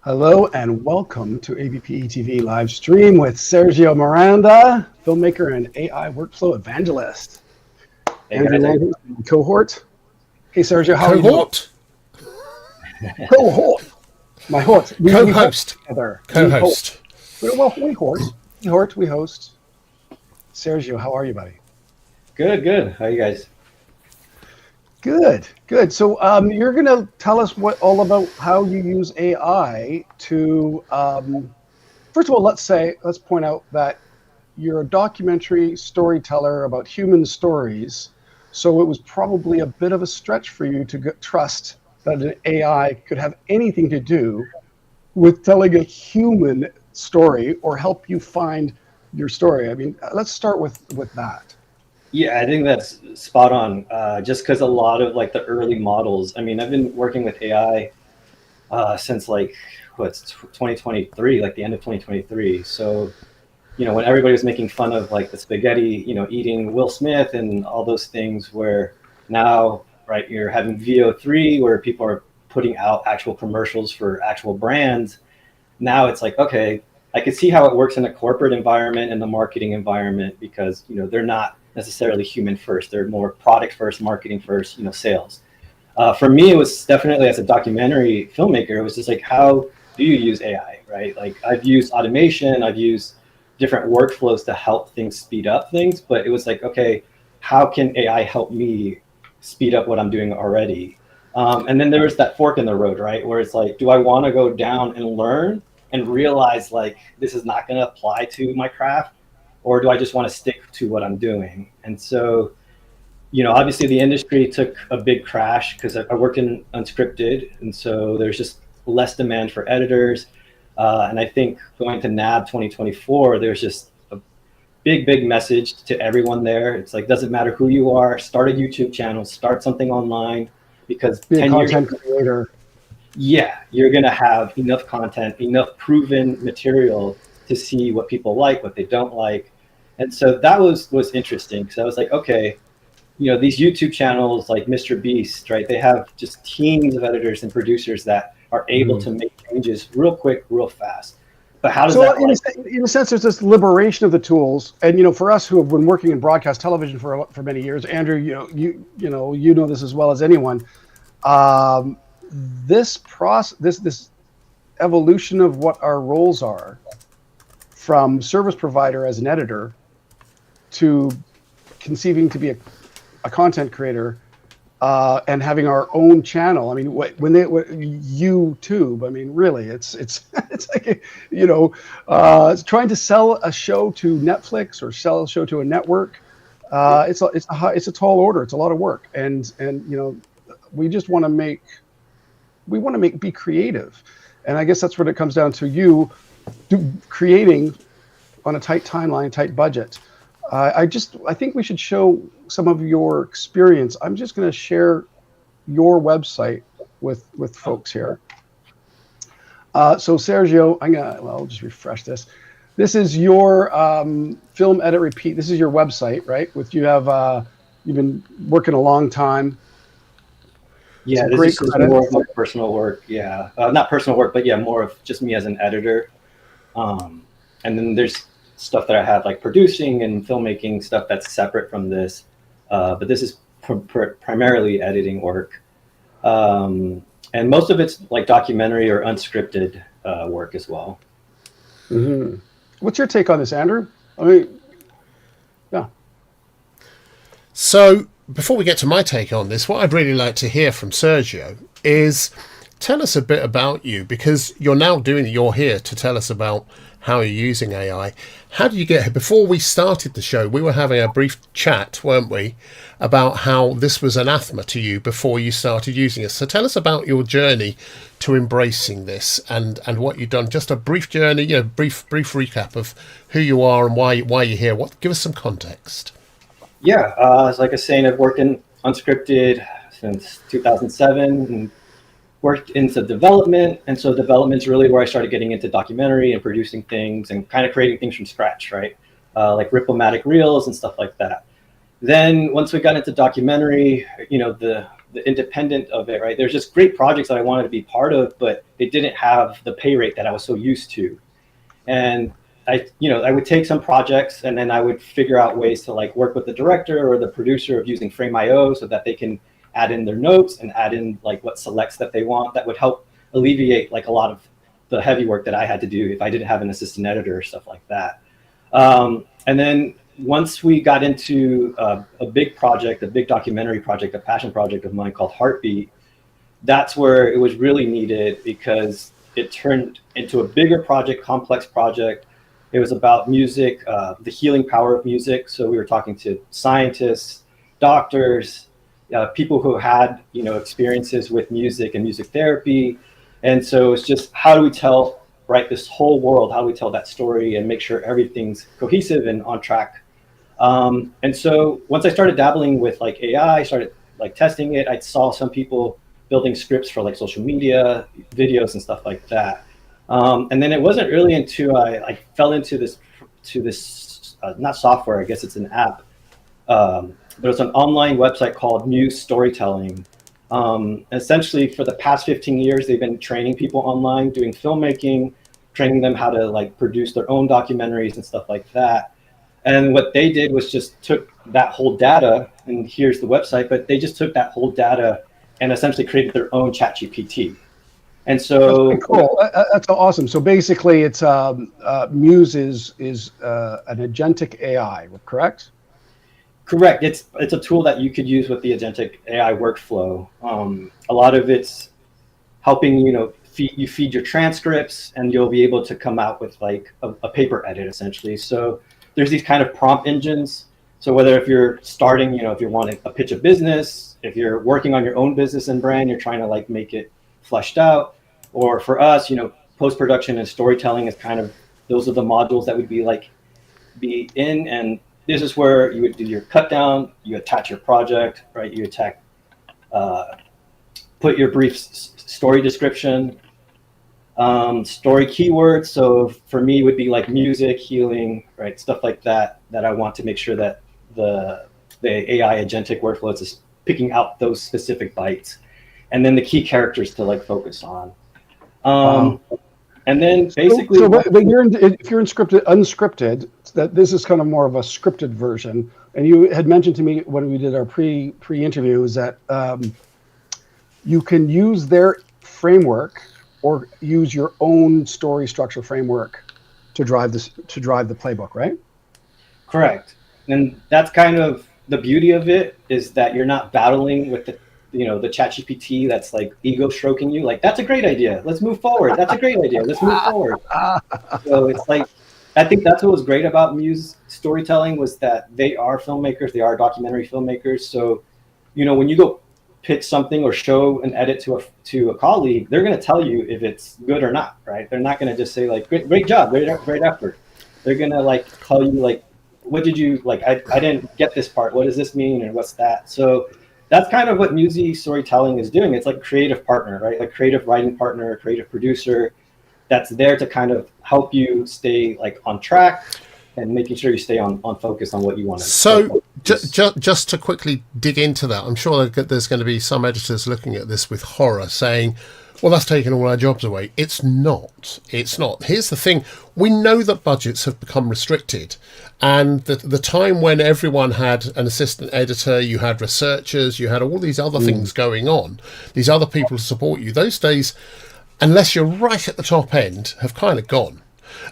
Hello and welcome to ABPE TV live stream with Sergio Miranda, filmmaker and AI workflow evangelist. Hey, Andrew Long, cohort. Hey Sergio, how cohort? Are you doing? Cohort. My host. Co-host. Co-host. We host. Sergio, how are you, buddy? Good. How are you guys? Good. So you're going to tell us all about how you use AI to, first of all, let's point out that you're a documentary storyteller about human stories. So it was probably a bit of a stretch for you to trust that an AI could have anything to do with telling a human story or help you find your story. I mean, let's start with that. Yeah, I think that's spot on. Just because a lot of like the early models, I mean, I've been working with AI since like 2023, like the end of 2023. So, when everybody was making fun of like the spaghetti, eating Will Smith and all those things, where now, right, you're having VO3 where people are putting out actual commercials for actual brands. Now it's like, okay, I could see how it works in a corporate environment and the marketing environment because, they're not necessarily human first. They're more product first, marketing first, sales. For me, it was definitely as a documentary filmmaker, it was just like, how do you use AI, right? Like I've used automation, I've used different workflows to help things speed up things, but it was like, okay, how can AI help me speed up what I'm doing already? And then there was that fork in the road, right? Where it's like, do I want to go down and learn and realize like, this is not going to apply to my craft? Or do I just want to stick to what I'm doing? And so, obviously the industry took a big crash because I worked in Unscripted. And so there's just less demand for editors. And I think going to NAB 2024, there's just a big message to everyone there. It's like, doesn't matter who you are, start a YouTube channel, start something online, because be a content creator. Yeah, you're going to have enough content, enough proven material to see what people like, what they don't like. And so that was interesting because I was like, okay, these YouTube channels like Mr. Beast, right? They have just teams of editors and producers that are able to make changes real quick, real fast. But how does in a sense, there's this liberation of the tools. And, for us who have been working in broadcast television for many years, Andrew, you know this as well as anyone. This evolution of what our roles are, from service provider as an editor to conceiving to be a content creator and having our own channel. I mean, when YouTube, I mean, really, it's like, it's trying to sell a show to Netflix or sell a show to a network. It's a tall order. It's a lot of work, and we just want to be creative, and I guess that's what it comes down to. You creating on a tight timeline, tight budget. I think we should show some of your experience. I'm just going to share your website with folks here. So Sergio, I'll just refresh this. This is your film edit repeat. This is your website, right? You've been working a long time. Yeah, this is more of my personal work. Yeah, not personal work, but yeah, more of just me as an editor. And then there's stuff that I have like producing and filmmaking stuff that's separate from this. But this is primarily editing work. And most of it's like documentary or unscripted work as well. Mm-hmm. What's your take on this, Andrew? I mean, yeah. So before we get to my take on this, what I'd really like to hear from Sergio is tell us a bit about you, because you're here to tell us about how you're using AI. How did you get here? Before we started the show, we were having a brief chat, weren't we, about how this was anathema to you before you started using it. So tell us about your journey to embracing this and what you've done. Just a brief journey, brief recap of who you are and why you're here. Give us some context. Yeah, like I was saying, I've worked in Unscripted since 2007 and worked into development. And so development's really where I started getting into documentary and producing things and kind of creating things from scratch, right? Like Riplomatic reels and stuff like that. Then once we got into documentary, the independent of it, right? There's just great projects that I wanted to be part of, but it didn't have the pay rate that I was so used to. And I would take some projects and then I would figure out ways to like work with the director or the producer of using Frame.io so that they can add in their notes and add in like what selects that they want. That would help alleviate like a lot of the heavy work that I had to do if I didn't have an assistant editor or stuff like that. And then once we got into a big project, a big documentary project, a passion project of mine called Heartbeat, that's where it was really needed because it turned into a bigger project, complex project. It was about music, the healing power of music. So we were talking to scientists, doctors, people who had experiences with music and music therapy. And so it's just how do we tell this whole world? How do we tell that story and make sure everything's cohesive and on track? And so once I started dabbling with like AI, I started like testing it. I saw some people building scripts for like social media, videos and stuff like that. And then it wasn't really until I fell into this not software, I guess it's an app. But it's an online website called Muse Storytelling. Essentially for the past 15 years, they've been training people online, doing filmmaking, training them how to like produce their own documentaries and stuff like that. And what they did was just took that whole data, and here's the website, but they just took that whole data and essentially created their own ChatGPT. And so that's cool. That's awesome. So basically, it's Muse is an agentic AI, correct? Correct. It's a tool that you could use with the Agentic AI workflow. A lot of it's helping feed your transcripts, and you'll be able to come out with like a paper edit essentially. So there's these kind of prompt engines. So whether if you're starting, if you're wanting to pitch a business, if you're working on your own business and brand, you're trying to like make it fleshed out, or for us, post-production and storytelling is kind of, those are the modules that would be in. And this is where you would do your cut down, you attach your project, right? You put your brief story description, story keywords. So for me, it would be like music, healing, right? Stuff like that I want to make sure that the AI agentic workflow is picking out those specific bytes, and then the key characters to like focus on. And then basically, but if you're unscripted, that this is kind of more of a scripted version. And you had mentioned to me when we did our pre-interview is that you can use their framework or use your own story structure framework to drive the playbook, right? Correct. And that's kind of the beauty of it, is that you're not battling with the ChatGPT that's like ego stroking you. Like, that's a great idea. Let's move forward. That's a great idea. Let's move forward. So it's like, I think that's what was great about Muse Storytelling, was that they are filmmakers. They are documentary filmmakers. So, when you go pitch something or show an edit to a colleague, they're going to tell you if it's good or not, right? They're not going to just say like, great job, great effort. They're going to like tell you like, what did you like? I didn't get this part. What does this mean? And what's that? So that's kind of what Muse Storytelling is doing. It's like creative partner, right? Like creative writing partner, creative producer that's there to kind of help you stay like on track and making sure you stay on focus on what you want to. So just to quickly dig into that, I'm sure there's going to be some editors looking at this with horror saying, well, that's taking all our jobs away. It's not. Here's the thing. We know that budgets have become restricted. And the time when everyone had an assistant editor, you had researchers, you had all these other things going on, these other people to support you, those days, unless you're right at the top end, have kind of gone.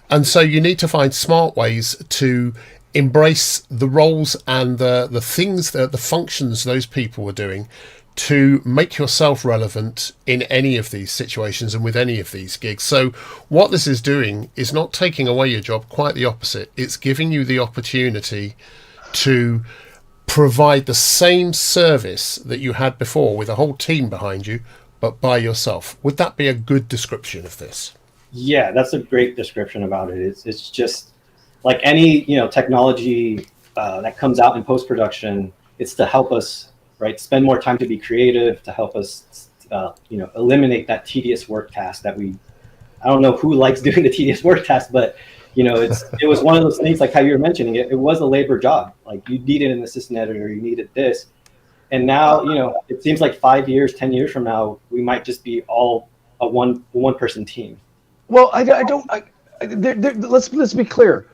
And so you need to find smart ways to embrace the roles and the things, the functions those people were doing, to make yourself relevant in any of these situations and with any of these gigs. So what this is doing is not taking away your job, quite the opposite. It's giving you the opportunity to provide the same service that you had before with a whole team behind you, but by yourself. Would that be a good description of this? Yeah, that's a great description about it. It's just like any technology that comes out in post-production. It's to help us, right, spend more time to be creative, to help us eliminate that tedious work task that I don't know who likes doing the tedious work task, but it was one of those things like how you were mentioning it. It was a labor job. Like you needed an assistant editor, you needed this, and now it seems like 5 years, 10 years from now, we might just be all a one person team. Well, let's be clear.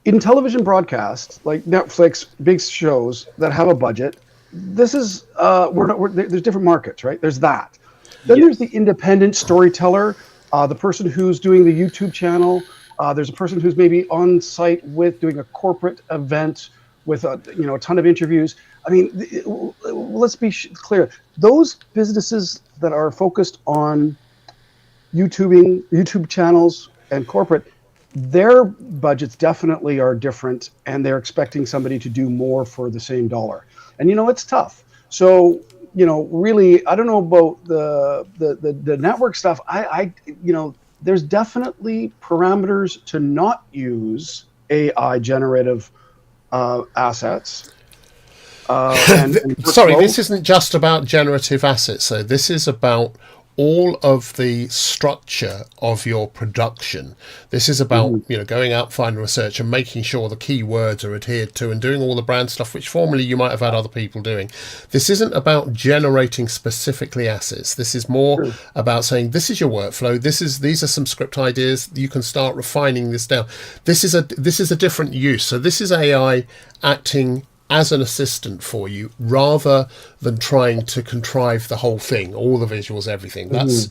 In television broadcast, like Netflix, big shows that have a budget, this is there's different markets, right? There's that. Then there's the independent storyteller, the person who's doing the YouTube channel. There's a person who's maybe on site with doing a corporate event with a ton of interviews. I mean, let's be clear. Those businesses that are focused on YouTube channels and corporate, their budgets definitely are different, and they're expecting somebody to do more for the same dollar. And it's tough. So really, I don't know about the network stuff. There's definitely parameters to not use AI generative assets. Sorry, this isn't just about generative assets. So this is about all of the structure of your production. This is about going out, finding research, and making sure the keywords are adhered to, and doing all the brand stuff, which formerly you might have had other people doing. This isn't about generating specifically assets. This is more about saying, this is your workflow. These are some script ideas. You can start refining this down. This is a different use. So this is AI acting as an assistant for you, rather than trying to contrive the whole thing, all the visuals, everything. That's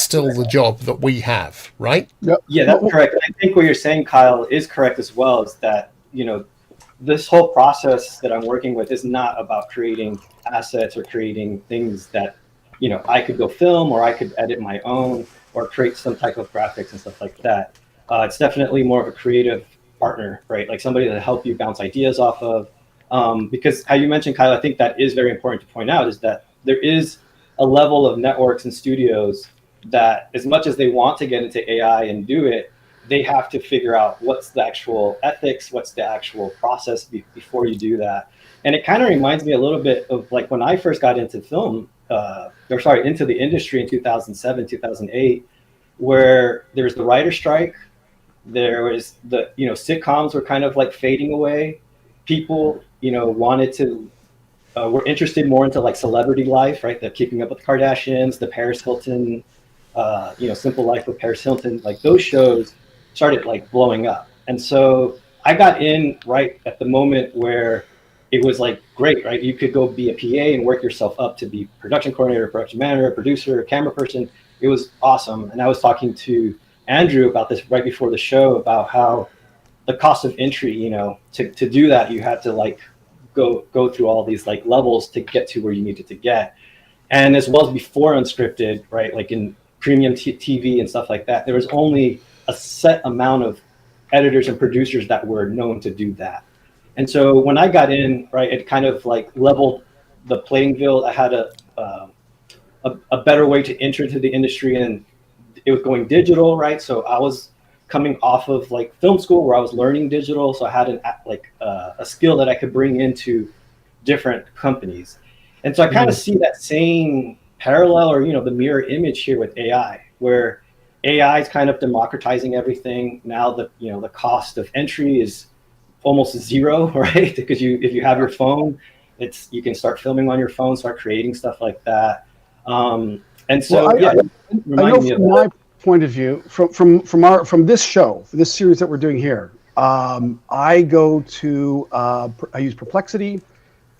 still the job that we have, right? Yep. Yeah, that's correct. I think what you're saying, Kyle, is correct as well. Is that this whole process that I'm working with is not about creating assets or creating things that I could go film, or I could edit my own, or create some type of graphics and stuff like that. It's definitely more of a creative partner, right? Like somebody to help you bounce ideas off of. Because how you mentioned, Kyle, I think that is very important to point out, is that there is a level of networks and studios that, as much as they want to get into AI and do it, they have to figure out what's the actual ethics, what's the actual process before you do that. And it kind of reminds me a little bit of like when I first got into into the industry in 2007, 2008, where there was the writer strike, there was the, sitcoms were kind of like fading away. People wanted to, were interested more into like celebrity life, right? The Keeping Up with the Kardashians, the Paris Hilton, Simple Life with Paris Hilton, like those shows started like blowing up. And so I got in right at the moment where it was like, great, right? You could go be a PA and work yourself up to be production coordinator, production manager, producer, camera person. It was awesome. And I was talking to Andrew about this right before the show, about how the cost of entry, to do that, you had to like go through all these like levels to get to where you needed to get. And as well as before Unscripted, right, like in premium TV and stuff like that, there was only a set amount of editors and producers that were known to do that. And so when I got in, right, it kind of like leveled the playing field. I had a better way to enter into the industry, and it was going digital, right? So I was coming off of like film school where I was learning digital. So I had a skill that I could bring into different companies. And so I kind of see that same parallel, or, the mirror image here with AI, where AI is kind of democratizing everything. Now the cost of entry is almost zero, right? Because if you have your phone, you can start filming on your phone, start creating stuff like that. And so, I know from my point of view, from this show, this series that we're doing here, I go to I use Perplexity,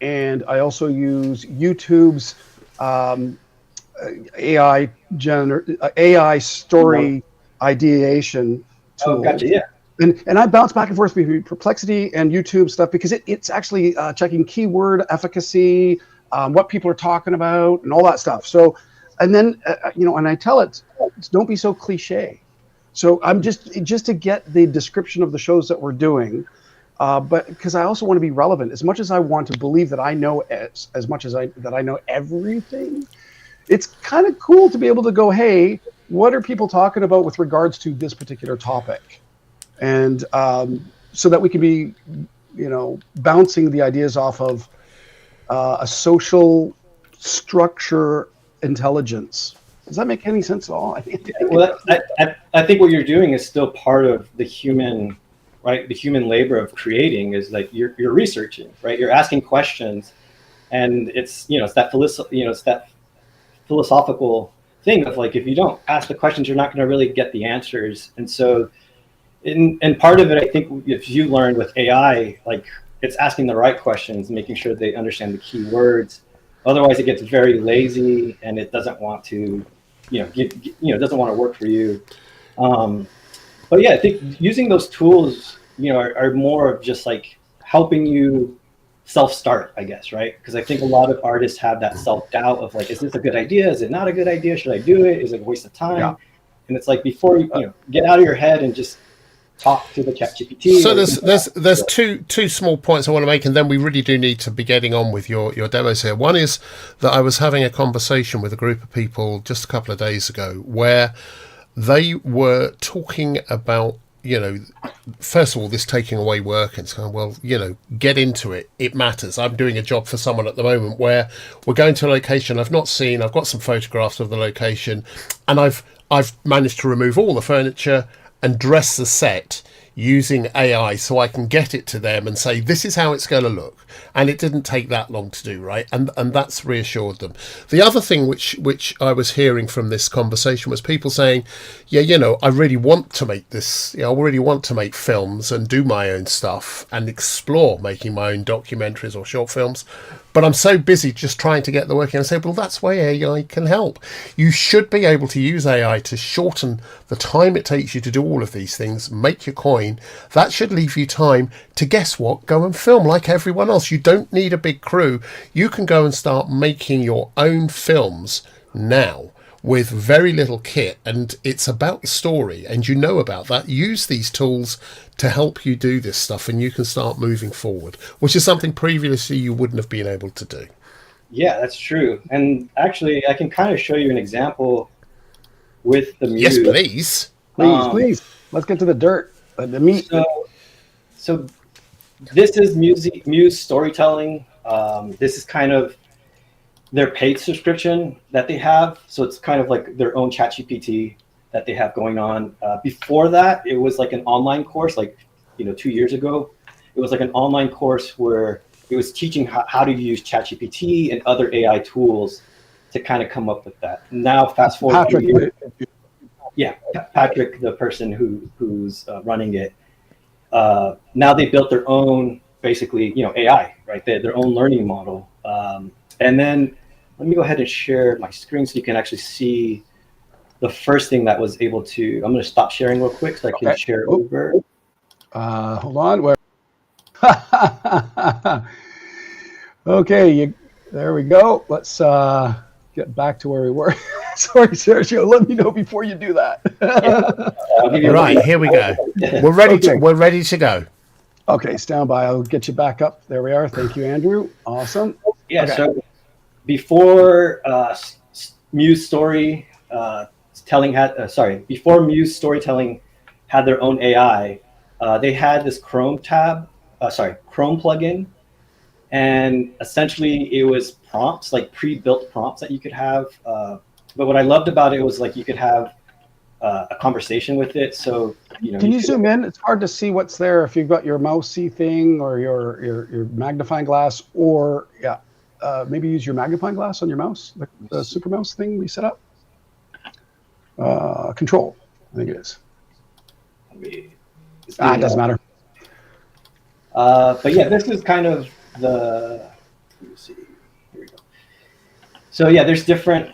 and I also use YouTube's AI story ideation tool. Oh, gotcha, yeah. And I bounce back and forth between Perplexity and YouTube stuff, because it's actually checking keyword efficacy, what people are talking about, and all that stuff. So, and then and I tell it, don't be so cliche. So I'm just to get the description of the shows that we're doing, but because I also want to be relevant. As much as I want to believe that I know as much as I know everything, it's kind of cool to be able to go, hey, what are people talking about with regards to this particular topic? And so that we can be, bouncing the ideas off of a social structure intelligence Does that make any sense at all? I think Well, I think what you're doing is still part of the human, right? The human labor of creating is like you're researching, right? You're asking questions, and it's it's that it's that philosophical thing of like if you don't ask the questions, you're not going to really get the answers. And so, and part of it, I think, if you learned with AI, like it's asking the right questions, making sure they understand the key words. Otherwise, it gets very lazy and it doesn't want to, doesn't want to work for you. But yeah, I think using those tools, are more of just like helping you self-start, I guess, right? Because I think a lot of artists have that self-doubt of like, is this a good idea? Is it not a good idea? Should I do it? Is it a waste of time? Yeah. And it's like before you get out of your head and just talk to the ChatGPT. So there's two small points I want to make, and then we really do need to be getting on with your demos here. One is that I was having a conversation with a group of people just a couple of days ago where they were talking about, first of all, this taking away work, and saying, well, get into it. It matters. I'm doing a job for someone at the moment where we're going to a location I've not seen. I've got some photographs of the location, and I've managed to remove all the furniture and dress the set using AI so I can get it to them and say, this is how it's going to look. And it didn't take that long to do, right? And that's reassured them. The other thing which I was hearing from this conversation was people saying, yeah, I really want to make this, I really want to make films and do my own stuff and explore making my own documentaries or short films. But I'm so busy just trying to get the work in. I say, well, that's where AI can help. You should be able to use AI to shorten the time it takes you to do all of these things, make your coin. That should leave you time to, guess what, go and film like everyone else. You don't need a big crew. You can go and start making your own films now with very little kit, and it's about the story, and about that. Use these tools to help you do this stuff, and you can start moving forward, which is something previously you wouldn't have been able to do. Yeah, that's true. And actually, I can kind of show you an example with the Muse. Yes, please. Let's get to the dirt, the meat. So this is Muse Storytelling. This is kind of their paid subscription that they have. So it's kind of like their own ChatGPT that they have going on. Before that, it was like an online course, like, 2 years ago. It was like an online course where it was teaching how to use ChatGPT and other AI tools to kind of come up with that. Now, fast forward. Patrick, the person who's running it. Now they built their own, basically, AI, right? Their own learning model. And then let me go ahead and share my screen so you can actually see the first thing that was able to. I'm going to stop sharing real quick so I can share over. Hold on. Okay, there we go. Let's get back to where we were. Sorry, Sergio. Let me know before you do that. Right, here we go. We're ready. We're ready to go. Okay, stand by. I'll get you back up. There we are. Thank you, Andrew. Awesome. Yeah. Okay. So before Muse before Muse Storytelling had their own AI, they had this Chrome plugin, and essentially it was prompts, like pre-built prompts that you could have. But what I loved about it was like you could have a conversation with it. So can you zoom in? It's hard to see what's there if you've got your mousey thing or your magnifying glass, or maybe use your magnifying glass on your mouse, the super mouse thing we set up. Control, I think it is. It doesn't matter. But yeah, this is kind of let me see. Here we go. So yeah, there's different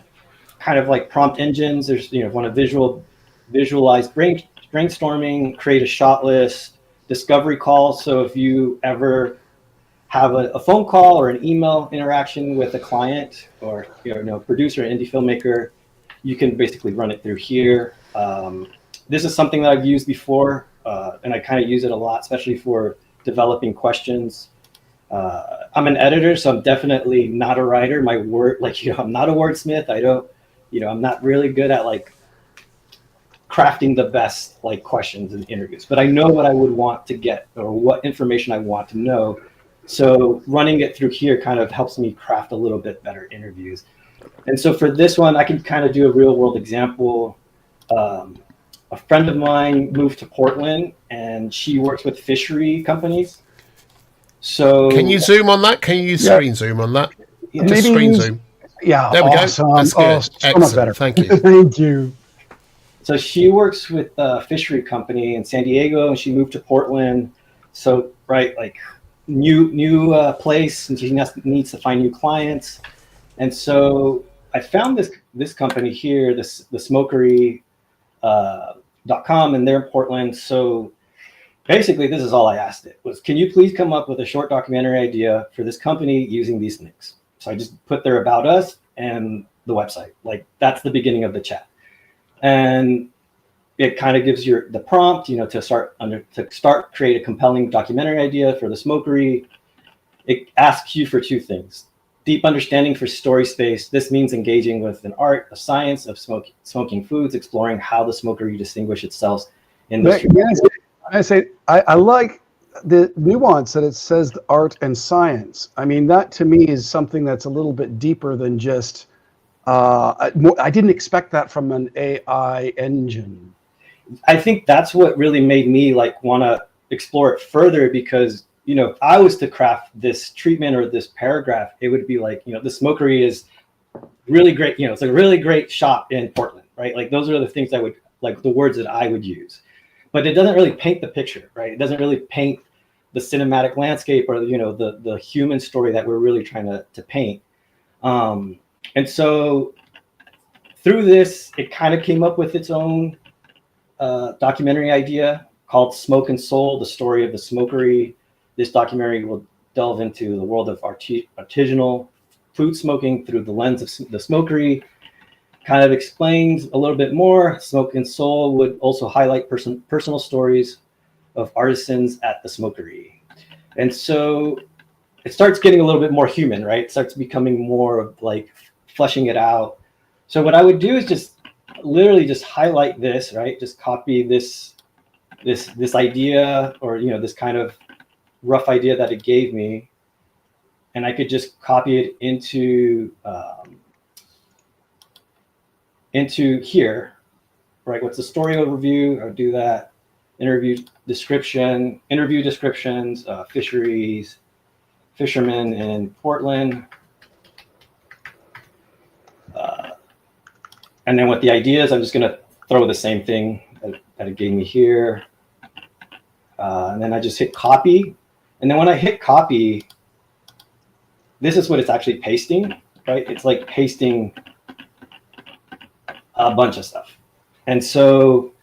kind of like prompt engines. There's, want to visualize brainstorming, create a shot list, discovery calls. So if you ever have a phone call or an email interaction with a client or producer, an indie filmmaker, you can basically run it through here. This is something that I've used before, and I kind of use it a lot, especially for developing questions. I'm an editor, so I'm definitely not a writer. My word, I'm not a wordsmith. I don't, I'm not really good at crafting the best questions in interviews, but I know what I would want to get or what information I want to know. So running it through here kind of helps me craft a little bit better interviews. And so for this one, I can kind of do a real world example. A friend of mine moved to Portland, and she works with fishery companies. So Can you zoom on that? Can you use screen zoom on that? yeah, Just Maybe screen use, zoom. yeah, There we awesome. go. That's Oh, good. so much Excellent. better. Thank you. Thank you. so she works with a fishery company in San Diego, and she moved to Portland. So right, like new place, and she needs to find new clients. And so I found this company here, the smokery .com, and they're in Portland. So basically, this is all I asked it was, can you please come up with a short documentary idea for this company using these links? So I just put their about us and the website. Like that's the beginning of the chat. And it kind of gives you the prompt, to start create a compelling documentary idea for the smokery. It asks you for two things: deep understanding for story space. This means engaging with an art, a science of smoking foods, exploring how the smokery distinguish itself in the. I like the nuance that it says the art and science. I mean, that to me is something that's a little bit deeper than just. I didn't expect that from an AI engine. I think that's what really made me like want to explore it further, because if I was to craft this treatment or this paragraph, it would be like, the smokery is really great. It's a really great shop in Portland, right? Like those are the things I would like, the words that I would use, but it doesn't really paint the picture, right? It doesn't really paint the cinematic landscape or the human story that we're really trying to paint. And so through this, it kind of came up with its own documentary idea called Smoke and Soul, the story of the smokery. This documentary will delve into the world of artisanal food smoking through the lens of the smokery. Kind of explains a little bit more. Smoke and Soul would also highlight personal stories of artisans at the smokery. And so it starts getting a little bit more human, right? It starts becoming more of like fleshing it out. So what I would do is just literally just highlight this, right? Just copy this idea, or this kind of rough idea that it gave me, and I could just copy it into here, right? What's the story overview? I'll do that. Interview descriptions, fishermen in Portland. And then with the ideas, I'm just going to throw the same thing that it gave me here. And then I just hit copy. And then when I hit copy, this is what it's actually pasting, right? It's like pasting a bunch of stuff. And so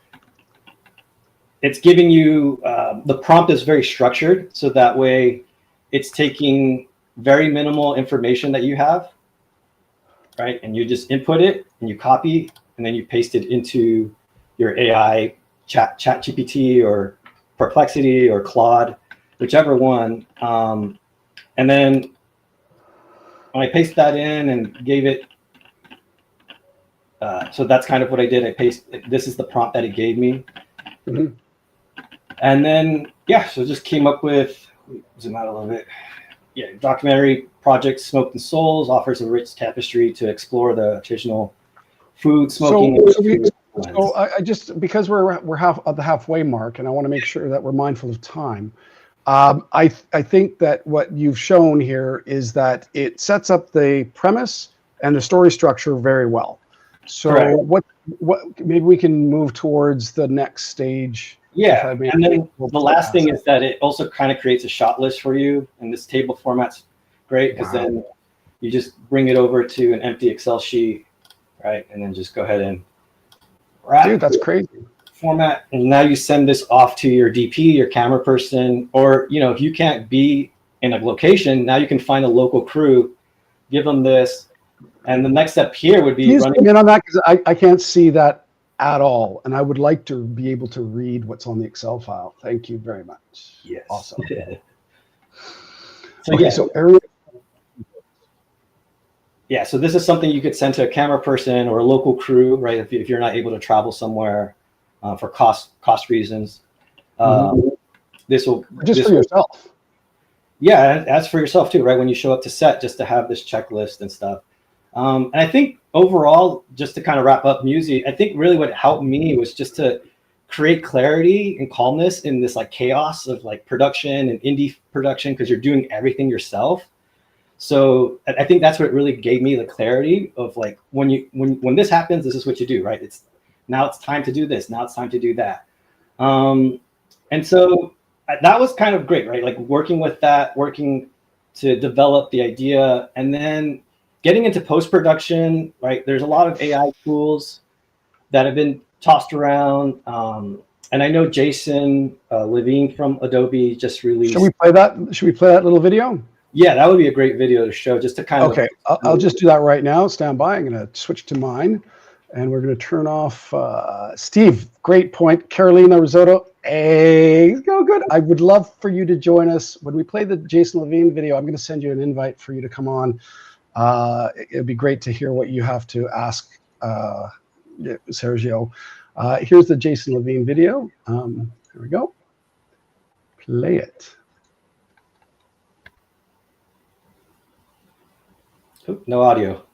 it's giving you, the prompt is very structured. So that way it's taking very minimal information that you have, right? And you just input it and you copy, and then you paste it into your AI chat GPT or Perplexity or Claude, whichever one. And then when I paste that in and gave it, so that's kind of what I did. This is the prompt that it gave me. Mm-hmm. And then, so just came up with, zoom out a little bit. Yeah, documentary project Smoke and Souls offers a rich tapestry to explore the traditional food smoking. So I just, because we're at the halfway mark, and I want to make sure that we're mindful of time. I think that what you've shown here is that it sets up the premise and the story structure very well. So correct. What maybe we can move towards the next stage. Yeah, and then the last thing is that it also kind of creates a shot list for you, and this table format's great because then you just bring it over to an empty Excel sheet, right? And then just go ahead and dude, that's crazy. Format, and now you send this off to your DP, your camera person, or if you can't be in a location, now you can find a local crew, give them this, and the next step here would be Can you zoom in on that, because I can't see that at all, and I would like to be able to read what's on the Excel file. Thank you very much. Yes. Awesome. So okay, so area. Yeah, so this is something you could send to a camera person or a local crew, right? If you're not able to travel somewhere for cost reasons, this will just for yourself. Yeah, as for yourself too, right? When you show up to set, just to have this checklist and stuff. And I think overall, just to kind of wrap up music, I think really what helped me was just to create clarity and calmness in this like chaos of like production and indie production, because you're doing everything yourself. So I think that's what really gave me the clarity of like, when this happens, this is what you do, right? It's time to do this. Now it's time to do that. And so that was kind of great, right? Like working to develop the idea, and then getting into post-production, right? There's a lot of AI tools that have been tossed around. And I know Jason Levine from Adobe just released. Should we play that little video? Yeah, that would be a great video to show, just to kind of. Okay, I'll just do that right now. Stand by. I'm going to switch to mine, and we're going to turn off Steve. Great point. Carolina Rizzotto. Hey, go good. I would love for you to join us when we play the Jason Levine video. I'm going to send you an invite for you to come on. It'd be great to hear what you have to ask Sergio. Here's the Jason Levine video. Here we go. Play it. No audio.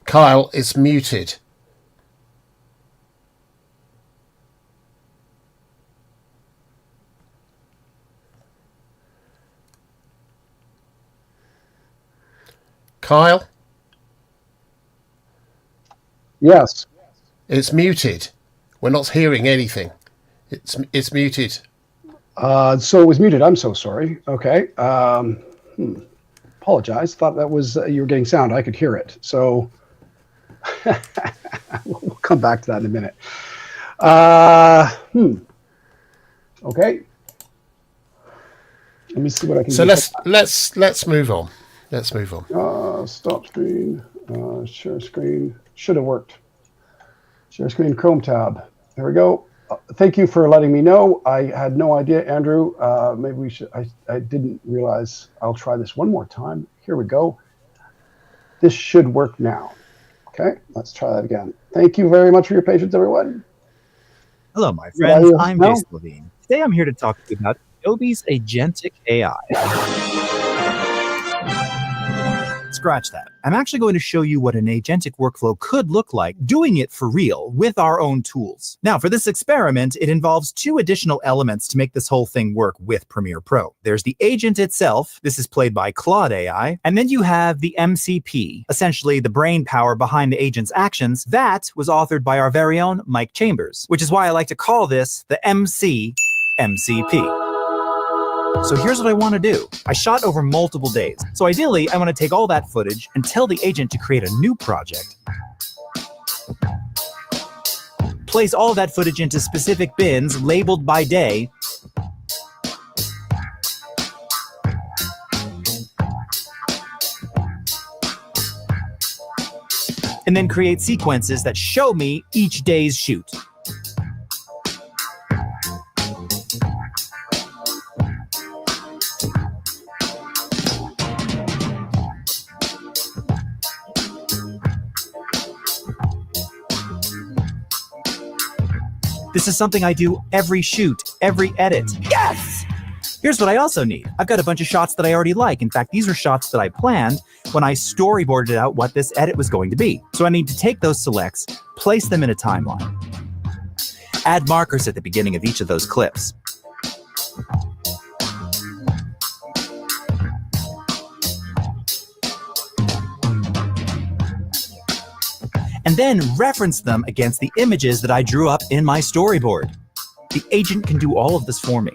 Kyle is muted. Kyle? Yes. It's muted. We're not hearing anything. It's muted. So it was muted. I'm so sorry. Okay. Apologize. Thought that was you were getting sound. I could hear it. So we'll come back to that in a minute. Okay. Let me see what I can So do. let's move on. Let's move on. Stop screen. Share screen. Should have worked. Share screen. Chrome tab. There we go. Thank you for letting me know. I had no idea, Andrew. Maybe we should. I didn't realize. I'll try this one more time. Here we go. This should work now. Okay, let's try that again. Thank you very much for your patience, everyone. Hello, my friends. I'm Jason Levine. Today I'm here to talk to you about Adobe's Agentic AI. Scratch that. I'm actually going to show you what an agentic workflow could look like, doing it for real with our own tools. Now, for this experiment, it involves two additional elements to make this whole thing work with Premiere Pro. There's the agent itself. This is played by Claude AI. And then you have the MCP, essentially the brain power behind the agent's actions. That was authored by our very own Mike Chambers, which is why I like to call this the MCP. So here's what I want to do. I shot over multiple days. So ideally, I want to take all that footage and tell the agent to create a new project. Place all that footage into specific bins labeled by day. And then create sequences that show me each day's shoot. This is something I do every shoot, every edit. Yes! Here's what I also need. I've got a bunch of shots that I already like. In fact, these are shots that I planned when I storyboarded out what this edit was going to be. So I need to take those selects, place them in a timeline. Add markers at the beginning of each of those clips. And then reference them against the images that I drew up in my storyboard. The agent can do all of this for me.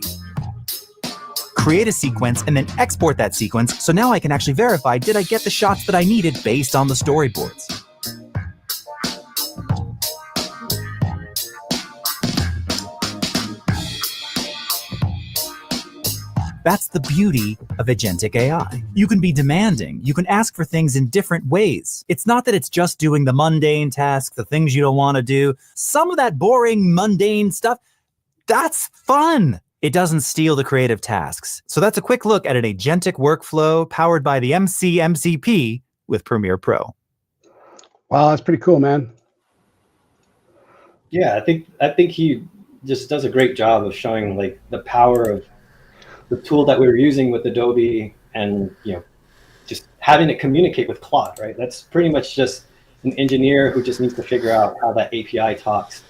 Create a sequence and then export that sequence, so now I can actually verify, did I get the shots that I needed based on the storyboards? That's the beauty of Agentic AI. You can be demanding. You can ask for things in different ways. It's not that it's just doing the mundane tasks, the things you don't want to do. Some of that boring, mundane stuff, that's fun. It doesn't steal the creative tasks. So that's a quick look at an agentic workflow powered by the MCP with Premiere Pro. Wow, that's pretty cool, man. Yeah, I think he just does a great job of showing like the power of the tool that we were using with Adobe, and just having it communicate with Claude, right? That's pretty much just an engineer who just needs to figure out how that API talks.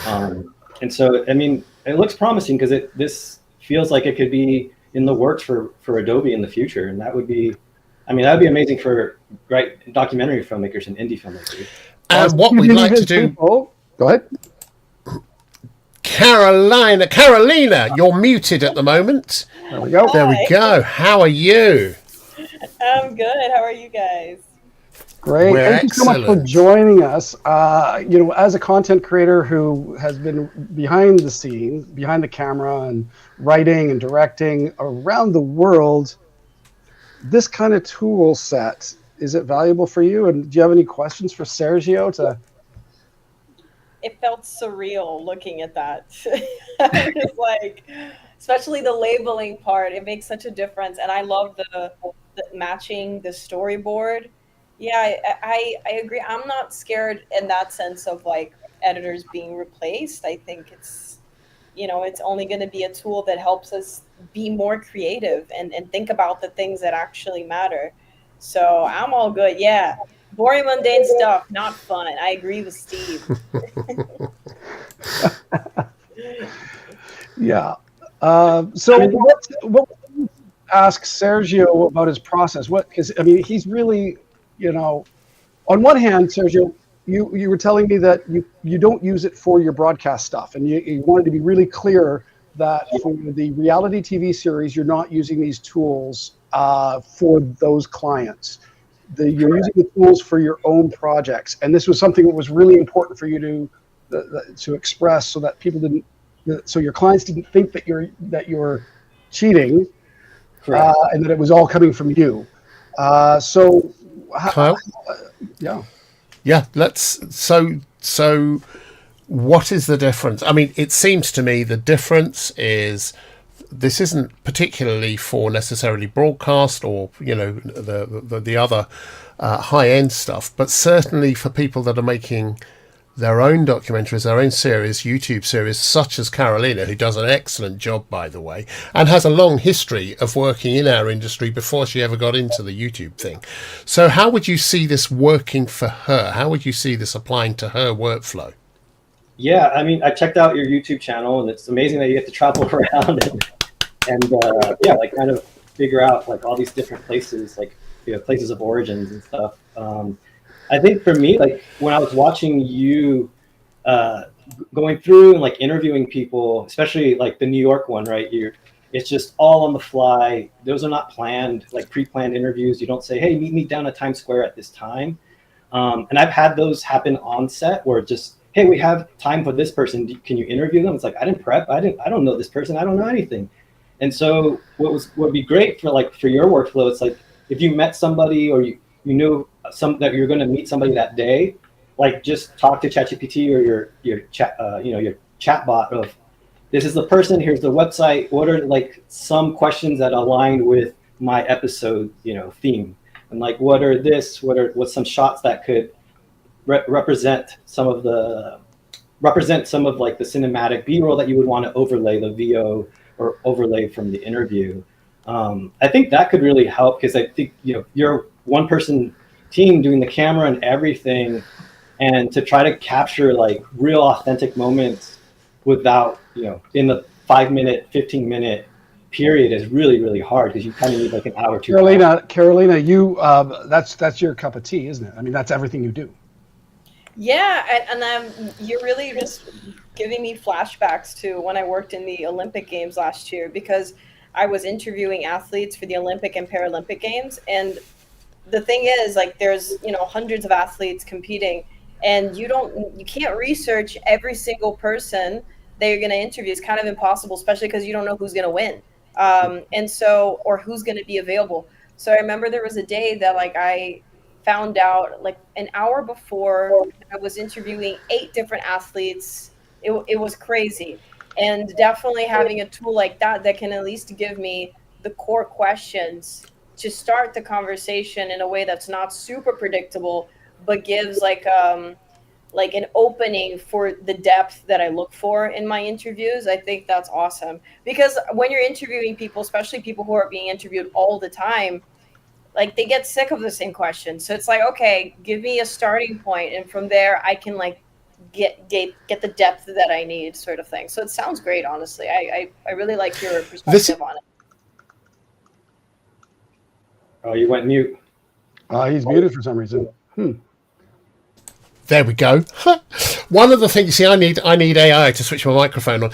And so, I mean, it looks promising because this feels like it could be in the works for Adobe in the future, and that would be, I mean, that would be amazing for great documentary filmmakers and indie filmmakers. And what we'd like to do, Go ahead. Carolina, you're muted at the moment. There we go. There we go. How are you? I'm good. How are you guys? Great. We're Thank you so much for excellent. joining us. As a content creator who has been behind the scenes, behind the camera, and writing and directing around the world, this kind of tool set, is it valuable for you? And do you have any questions for Sergio? It felt surreal looking at that. I'm just like, especially the labeling part, it makes such a difference. And I love the matching the storyboard. Yeah, I agree. I'm not scared in that sense of like editors being replaced. I think it's only going to be a tool that helps us be more creative and think about the things that actually matter. So I'm all good. Yeah. Boring, mundane stuff, not fun. I agree with Steve. Yeah. So what ask Sergio about his process? Because I mean, he's really, on one hand, Sergio, you were telling me that you don't use it for your broadcast stuff, and you wanted to be really clear that for the reality TV series, you're not using these tools for those clients. You're using the tools for your own projects, and this was something that was really important for you to express, so that people didn't, so your clients didn't think that you're cheating, and that it was all coming from you. Kyle? Yeah. Yeah, so what is the difference? I mean, it seems to me the difference is this isn't particularly for necessarily broadcast or the other high end stuff, but certainly for people that are making their own documentaries, their own series, YouTube series, such as Carolina, who does an excellent job, by the way, and has a long history of working in our industry before she ever got into the YouTube thing. So how would you see this working for her? How would you see this applying to her workflow? Yeah, I mean, I checked out your YouTube channel, and it's amazing that you get to travel around and like kind of figure out like all these different places, like places of origins and stuff. I think for me, like when I was watching you going through and like interviewing people, especially like the New York one, right? It's just all on the fly. Those are not planned, like pre-planned interviews. You don't say, "Hey, meet me down at Times Square at this time." And I've had ththose happen on set where just, "Hey, we have time for this person. Can you interview them?" It's like, I didn't prep. I don't know this person. I don't know anything. And so what would be great for your workflow, it's like if you met somebody or you knew that you're going to meet somebody that day, like just talk to ChatGPT or your chat your chatbot of, this is the person, here's the website, what are like some questions that align with my episode theme, and like what's some shots that could represent some of like the cinematic B-roll that you would want to overlay the VO or overlay from the interview. I think that could really help, because I think you're one person team doing the camera and everything, and to try to capture like real authentic moments without in the 5-minute 15-minute period is really, really hard, because you kind of need like an hour to Carolina, you that's your cup of tea, isn't it? I mean, that's everything you do. Yeah, and you're really just giving me flashbacks to when I worked in the Olympic Games last year, because I was interviewing athletes for the Olympic and Paralympic Games. And the thing is, like, there's hundreds of athletes competing, and you can't research every single person that you're going to interview. It's kind of impossible, especially because you don't know who's going to win, or who's going to be available. So I remember there was a day that like I found out like an hour before I was interviewing 8 different athletes. It was crazy. And definitely having a tool like that can at least give me the core questions to start the conversation in a way that's not super predictable, but gives like an opening for the depth that I look for in my interviews. I think that's awesome, because when you're interviewing people, especially people who are being interviewed all the time, like they get sick of the same questions. So it's like, okay, give me a starting point, and from there I can like get the depth that I need, sort of thing. So it sounds great, honestly. I really like your perspective on it. Oh, you went mute. He's muted for some reason. There we go. One of the things, see, I need AI to switch my microphone on.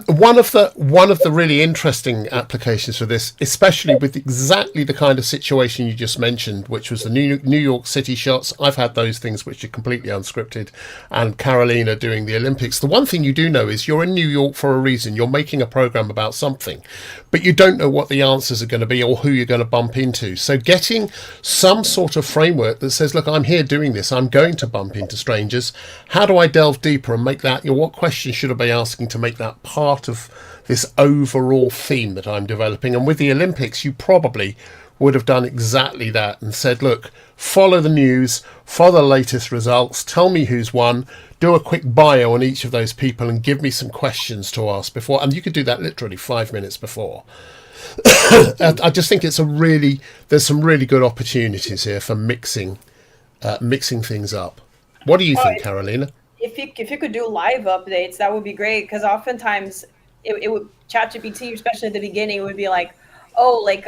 One of the really interesting applications for this, especially with exactly the kind of situation you just mentioned, which was the New York City shots. I've had those things which are completely unscripted, and Carolina doing the Olympics. The one thing you do know is you're in New York for a reason. You're making a program about something, but you don't know what the answers are going to be or who you're going to bump into. So getting some sort of framework that says, look, I'm here doing this. I'm going to bump into strangers. How do I delve deeper and make that, what questions should I be asking to make that part of this overall theme that I'm developing? And with the Olympics, you probably would have done exactly that and said, look, follow the news, follow the latest results, tell me who's won, do a quick bio on each of those people and give me some questions to ask before. And you could do that literally 5 minutes before. I just think there's some really good opportunities here for mixing things up. What do you think, Carolina? If you could do live updates, that would be great, because oftentimes it would, ChatGPT, especially at the beginning, would be like, oh, like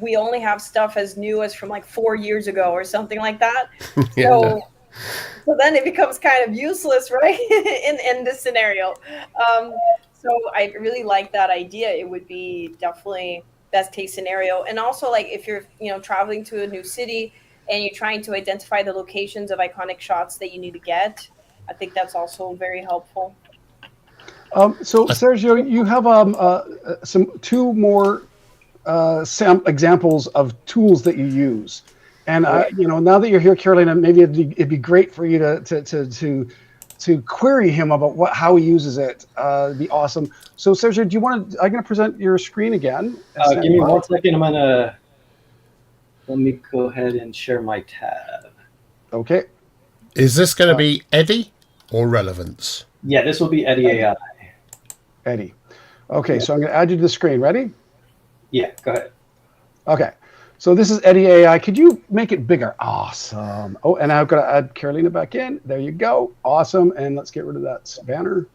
we only have stuff as new as from like 4 years ago or something like that. So then it becomes kind of useless, right? in this scenario. So I really like that idea. It would be definitely best case scenario. And also, like, if you're traveling to a new city and you're trying to identify the locations of iconic shots that you need to get, I think that's also very helpful. So Sergio, you have two more examples of tools that you use, and now that you're here, Carolina, maybe it'd be great for you to query him about how he uses it. It'd be awesome. So Sergio, do you want to? I'm going to present your screen again. Give me 1 second. Let me go ahead and share my tab. Okay. Is this going to be Eddie or Relevance? Yeah, this will be Eddie AI. Eddie. Okay, so I'm going to add you to the screen. Ready? Yeah, go ahead. Okay. So this is Eddie AI. Could you make it bigger? Awesome. Oh, and I've got to add Carolina back in. There you go. Awesome. And let's get rid of that banner.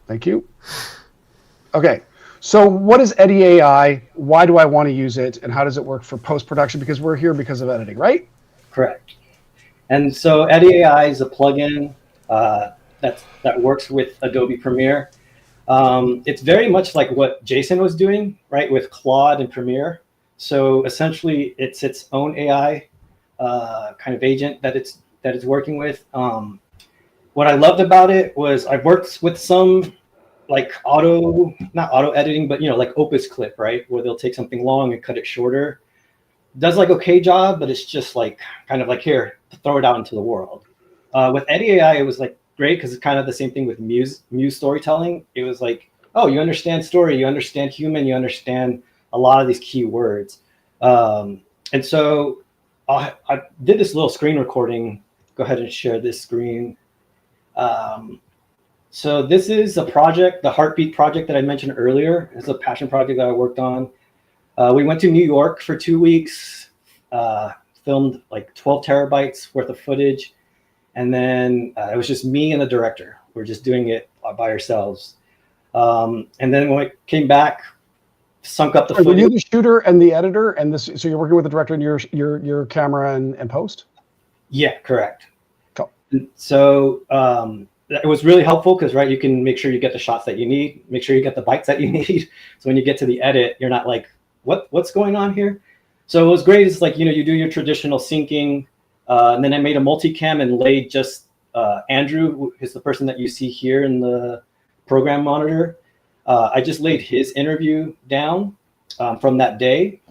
Thank you. Okay. So what is Eddie AI? Why do I want to use it? And how does it work for post-production? Because we're here because of editing, right? Correct. And so Eddie AI is a plugin that works with Adobe Premiere. It's very much like what Jason was doing, right, with Claude and Premiere. So essentially, it's its own AI kind of agent that it's working with. What I loved about it was I've worked with some like not auto editing, but like Opus Clip, right, where they'll take something long and cut it shorter. Does like okay job, but it's just like kind of like, here, throw it out into the world. With Eddie AI, it was like great because it's kind of the same thing with Muse Storytelling. It was like, oh, you understand story, you understand human, you understand a lot of these key words. And so I did this little screen recording. Go ahead and share this screen. So this is a project, the Heartbeat project that I mentioned earlier. It's a passion project that I worked on. We went to New York for 2 weeks, filmed like 12 terabytes worth of footage. And then it was just me and the director. We're just doing it by ourselves. And then when we came back, sunk up the footage. Were you the shooter and the editor? And this, so you're working with the director and your camera and post? Yeah, correct. Cool. So it was really helpful because, right, you can make sure you get the shots that you need, make sure you get the bites that you need. So when you get to the edit, you're not like, what's going on here? So it was great. It's like, you do your traditional syncing. And then I made a multicam and laid just Andrew, who is the person that you see here in the program monitor. I just laid his interview down from that day.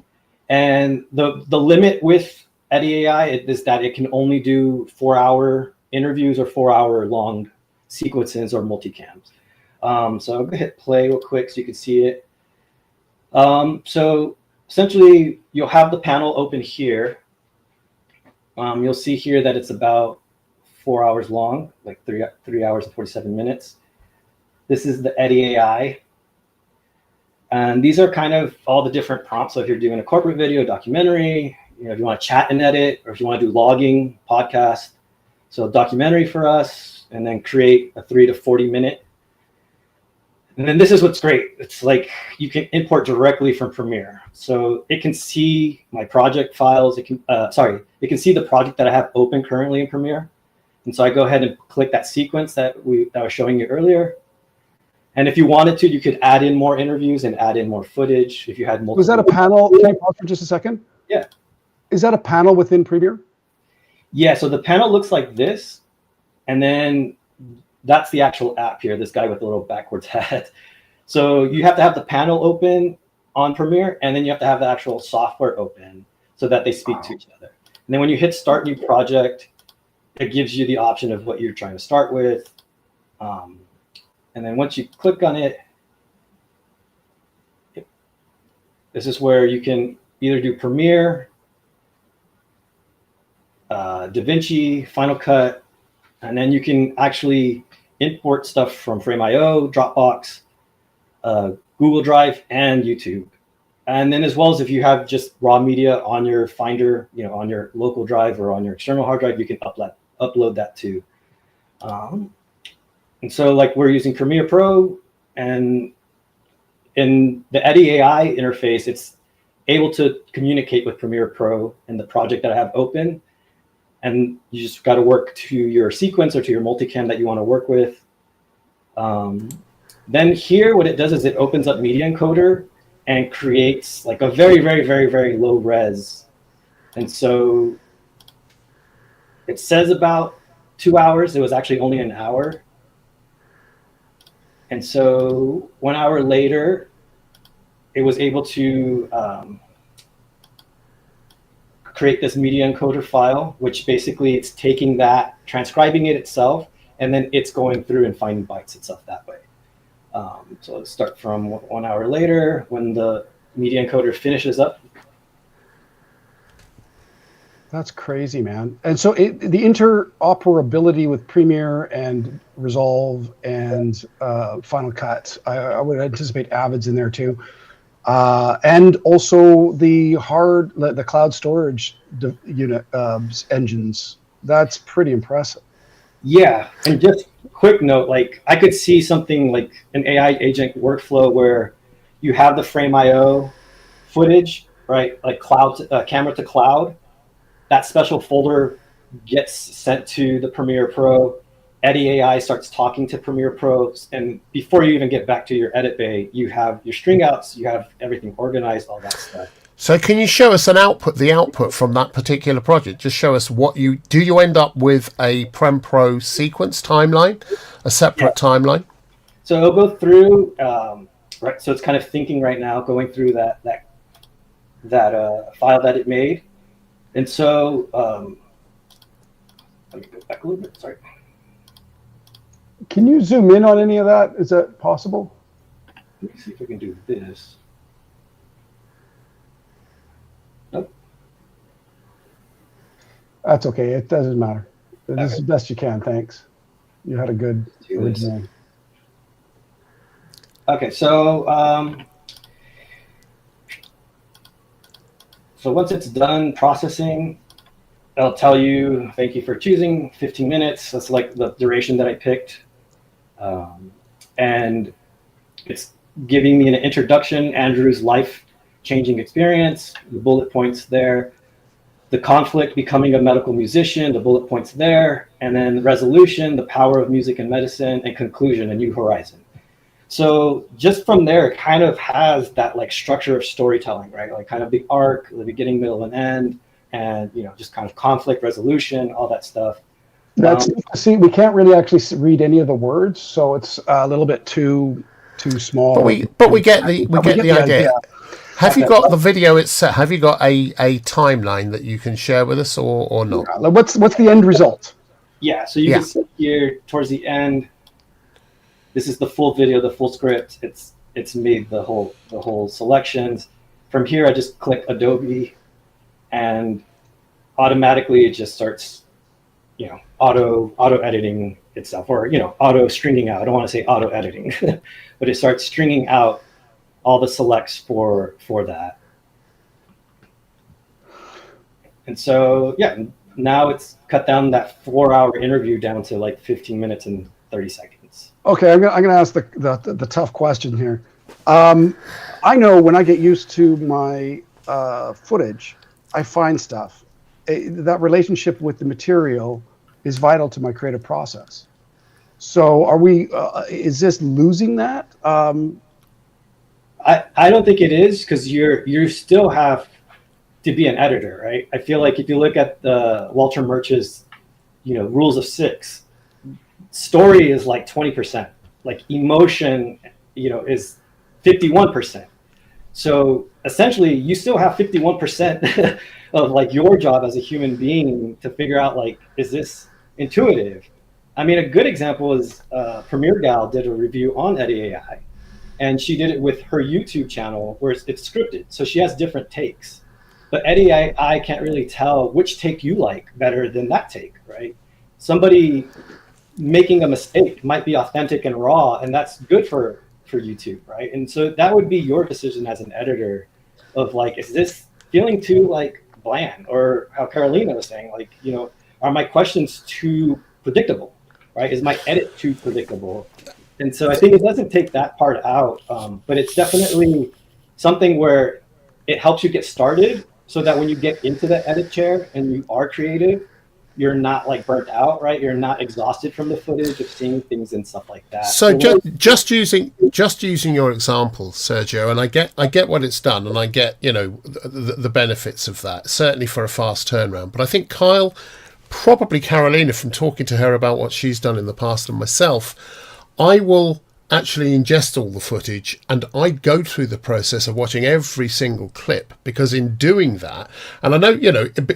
And the limit with Eddie AI is that it can only do 4-hour interviews or 4-hour long sequences or multicams. So I'm gonna hit play real quick so you can see it. So essentially you'll have the panel open here. You'll see here that it's about 4 hours long, like 3 hours and 47 minutes. This is the Eddy AI. And these are kind of all the different prompts. So if you're doing a corporate video, documentary, if you want to chat and edit, or if you want to do logging, podcast. So documentary for us, and then create a 3 to 40 minute. And then this is what's great. It's like you can import directly from Premiere. So it can see my project files. It can see the project that I have open currently in Premiere. And so I go ahead and click that sequence that I was showing you earlier. And if you wanted to, you could add in more interviews and add in more footage if you had multiple. Was that a panel? Can you pause for just a second? Yeah. Is that a panel within Premiere? Yeah, so the panel looks like this. And then that's the actual app here, this guy with the little backwards hat. So you have to have the panel open on Premiere, and then you have to have the actual software open so that they speak to each other. And then when you hit Start New Project, it gives you the option of what you're trying to start with. And then once you click on it, this is where you can either do Premiere, DaVinci, Final Cut, and then you can actually import stuff from Frame.io, Dropbox, Google Drive, and YouTube. And then as well as if you have just raw media on your Finder, on your local drive or on your external hard drive, you can upload that too. And so like we're using Premiere Pro, and in the Eddy AI interface, it's able to communicate with Premiere Pro and the project that I have open. And you just got to work to your sequence or to your multicam that you want to work with. Then here, what it does is it opens up Media Encoder and creates like a very, very, very, very low res. And so it says about 2 hours. It was actually only an hour. And so 1 hour later, it was able to create this media encoder file, which basically it's taking that, transcribing it itself, and then it's going through and finding bytes itself that way. So let's start from 1 hour later when the media encoder finishes up. That's crazy, man. And so the interoperability with Premiere and Resolve and Final Cut, I would anticipate Avid's in there too. And also the cloud storage unit engines. That's pretty impressive. Yeah, and just quick note, like I could see something like an AI agent workflow where you have the Frame.io footage, right? Like camera to cloud. That special folder gets sent to the Premiere Pro. Eddy AI starts talking to Premiere Pro, and before you even get back to your edit bay, you have your string outs, you have everything organized, all that stuff. So can you show us the output from that particular project? Just show us do you end up with a Prem Pro sequence timeline, a separate timeline? So it'll go through, right? So it's kind of thinking right now, going through that file that it made. And so, let me go back a little bit, sorry. Can you zoom in on any of that? Is that possible? Let me see if we can do this. Nope. That's okay. It doesn't matter. This is the best you can. Thanks. You had a good original. Okay, so once it's done processing, it'll tell you, thank you for choosing 15 minutes. That's like the duration that I picked. And it's giving me an introduction, Andrew's life-changing experience, the bullet points there, the conflict, becoming a medical musician, the bullet points there, and then resolution, the power of music and medicine, and conclusion, a new horizon. So just from there, it kind of has that like structure of storytelling, right? Like kind of the arc, the beginning, middle, and end, and just kind of conflict resolution, all that stuff. That's see, we can't really actually read any of the words, so it's a little bit too small. But we get the idea. Have you got the video itself? Have you got a timeline that you can share with us, or not? Yeah. What's the end result? Yeah, so you can see here towards the end. This is the full video, the full script. It's made the whole selections. From here, I just click Adobe, and automatically it just starts, auto editing itself, or auto stringing out. I don't want to say auto editing, but it starts stringing out all the selects for that. And so now it's cut down that 4-hour interview down to like 15 minutes and 30 seconds. Okay, I'm gonna ask the tough question here. I know when I get used to my footage, I find stuff. That relationship with the material is vital to my creative process. So are we? Is this losing that? I don't think it is, because you still have to be an editor, right? I feel like if you look at the Walter Murch's, rules of 6, story is like 20%, like emotion, is 51%. So essentially, you still have 51% of like your job as a human being to figure out, like, is this intuitive? I mean, a good example is Premier Gal did a review on Eddie AI, and she did it with her YouTube channel where it's scripted. So she has different takes, but Eddie AI can't really tell which take you like better than that take, right? Somebody making a mistake might be authentic and raw, and that's good for YouTube, right? And so that would be your decision as an editor of like, is this feeling too like bland, or how Carolina was saying, like, are my questions too predictable, right? Is my edit too predictable? And so I think it doesn't take that part out, but it's definitely something where it helps you get started, so that when you get into the edit chair and you are creative, you're not like burnt out, right? You're not exhausted from the footage of seeing things and stuff like that. So just using your example, Sergio, and I get what it's done, and I get the benefits of that, certainly for a fast turnaround. But I think Kyle, probably Carolina, from talking to her about what she's done in the past, and myself, I will actually ingest all the footage, and I go through the process of watching every single clip, because in doing that, and I know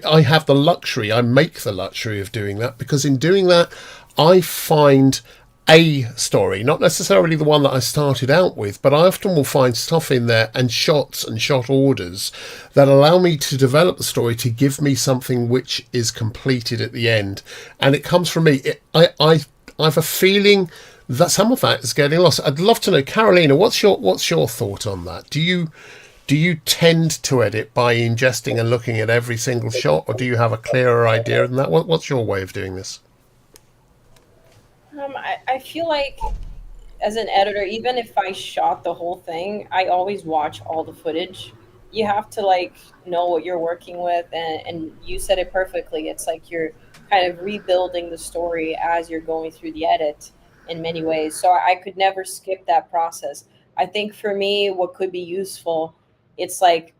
I have the luxury, I make the luxury of doing that, because in doing that I find a story, not necessarily the one that I started out with, but I often will find stuff in there and shots and shot orders that allow me to develop the story to give me something which is completed at the end, and it comes from me. I have a feeling that some of that is getting lost. I'd love to know, Carolina, what's your thought on that? Do you tend to edit by ingesting and looking at every single shot, or do you have a clearer idea than that? What's your way of doing this? I feel like as an editor, even if I shot the whole thing, I always watch all the footage. You have to like know what you're working with, and you said it perfectly. It's like you're kind of rebuilding the story as you're going through the edit in many ways. So I could never skip that process. I think for me, what could be useful, it's like,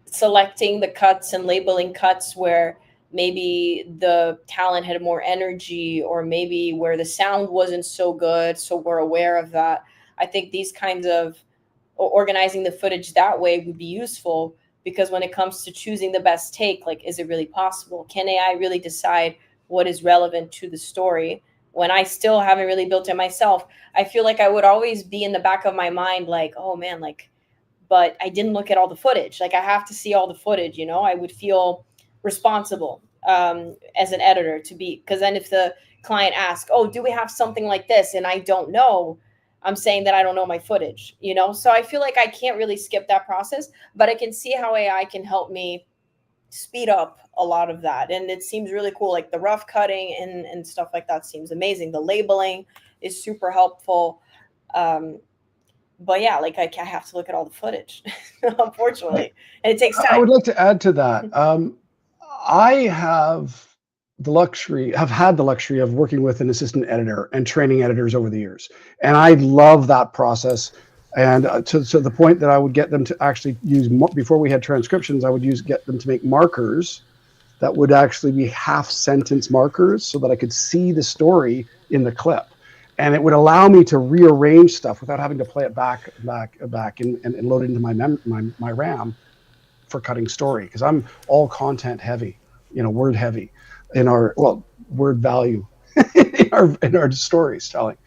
selecting the cuts and labeling cuts where maybe the talent had more energy, or maybe where the sound wasn't so good. So we're aware of that. I think these kinds of organizing the footage that way would be useful, because when it comes to choosing the best take, like, is it really possible? Can AI really decide what is relevant to the story? When I still haven't really built it myself, I feel like I would always be in the back of my mind, like, oh man, like, but I didn't look at all the footage. Like, I have to see all the footage, I would feel responsible as an editor to be, because then if the client asks, oh, do we have something like this? And I don't know, I'm saying that I don't know my footage, So I feel like I can't really skip that process, but I can see how AI can help me speed up a lot of that. And it seems really cool. Like the rough cutting and stuff like that seems amazing. The labeling is super helpful. But yeah, like I have to look at all the footage, unfortunately. And it takes time. I would like to add to that. I have had the luxury of working with an assistant editor and training editors over the years. And I love that process. And to the point that I would get them to actually use, before we had transcriptions, I would get them to make markers that would actually be half sentence markers, so that I could see the story in the clip. And it would allow me to rearrange stuff without having to play it back and load it into my RAM for cutting story. Because I'm all content heavy, word heavy in our, word value in our storytelling.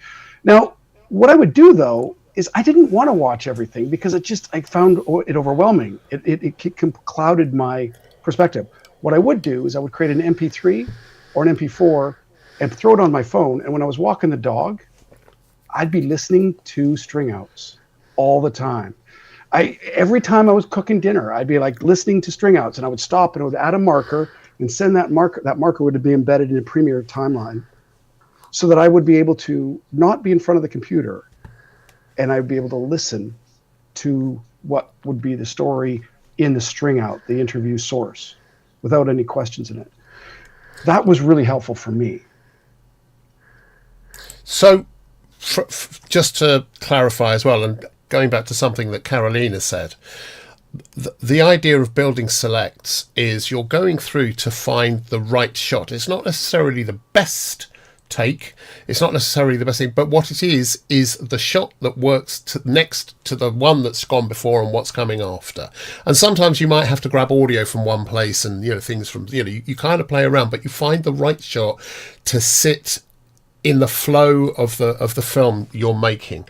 Now, what I would do though is I didn't want to watch everything, because I found it overwhelming. It clouded my perspective. What I would do is I would create an MP3 or an MP4 and throw it on my phone. And when I was walking the dog, I'd be listening to string outs all the time. Every time I was cooking dinner, I'd be like listening to string outs, and I would stop and I would add a marker and send that marker. That marker would be embedded in a Premiere timeline, so that I would be able to not be in front of the computer, and I'd be able to listen to what would be the story in the string out, the interview source, without any questions in it. That was really helpful for me. So, just to clarify as well, and going back to something that Carolina said, the idea of building selects is you're going through to find the right shot. It's not necessarily the best take, it's not necessarily the best thing, but what it is the shot that works next to the one that's gone before and what's coming after. And sometimes you might have to grab audio from one place and things from you kind of play around, but you find the right shot to sit in the flow of the film you're making.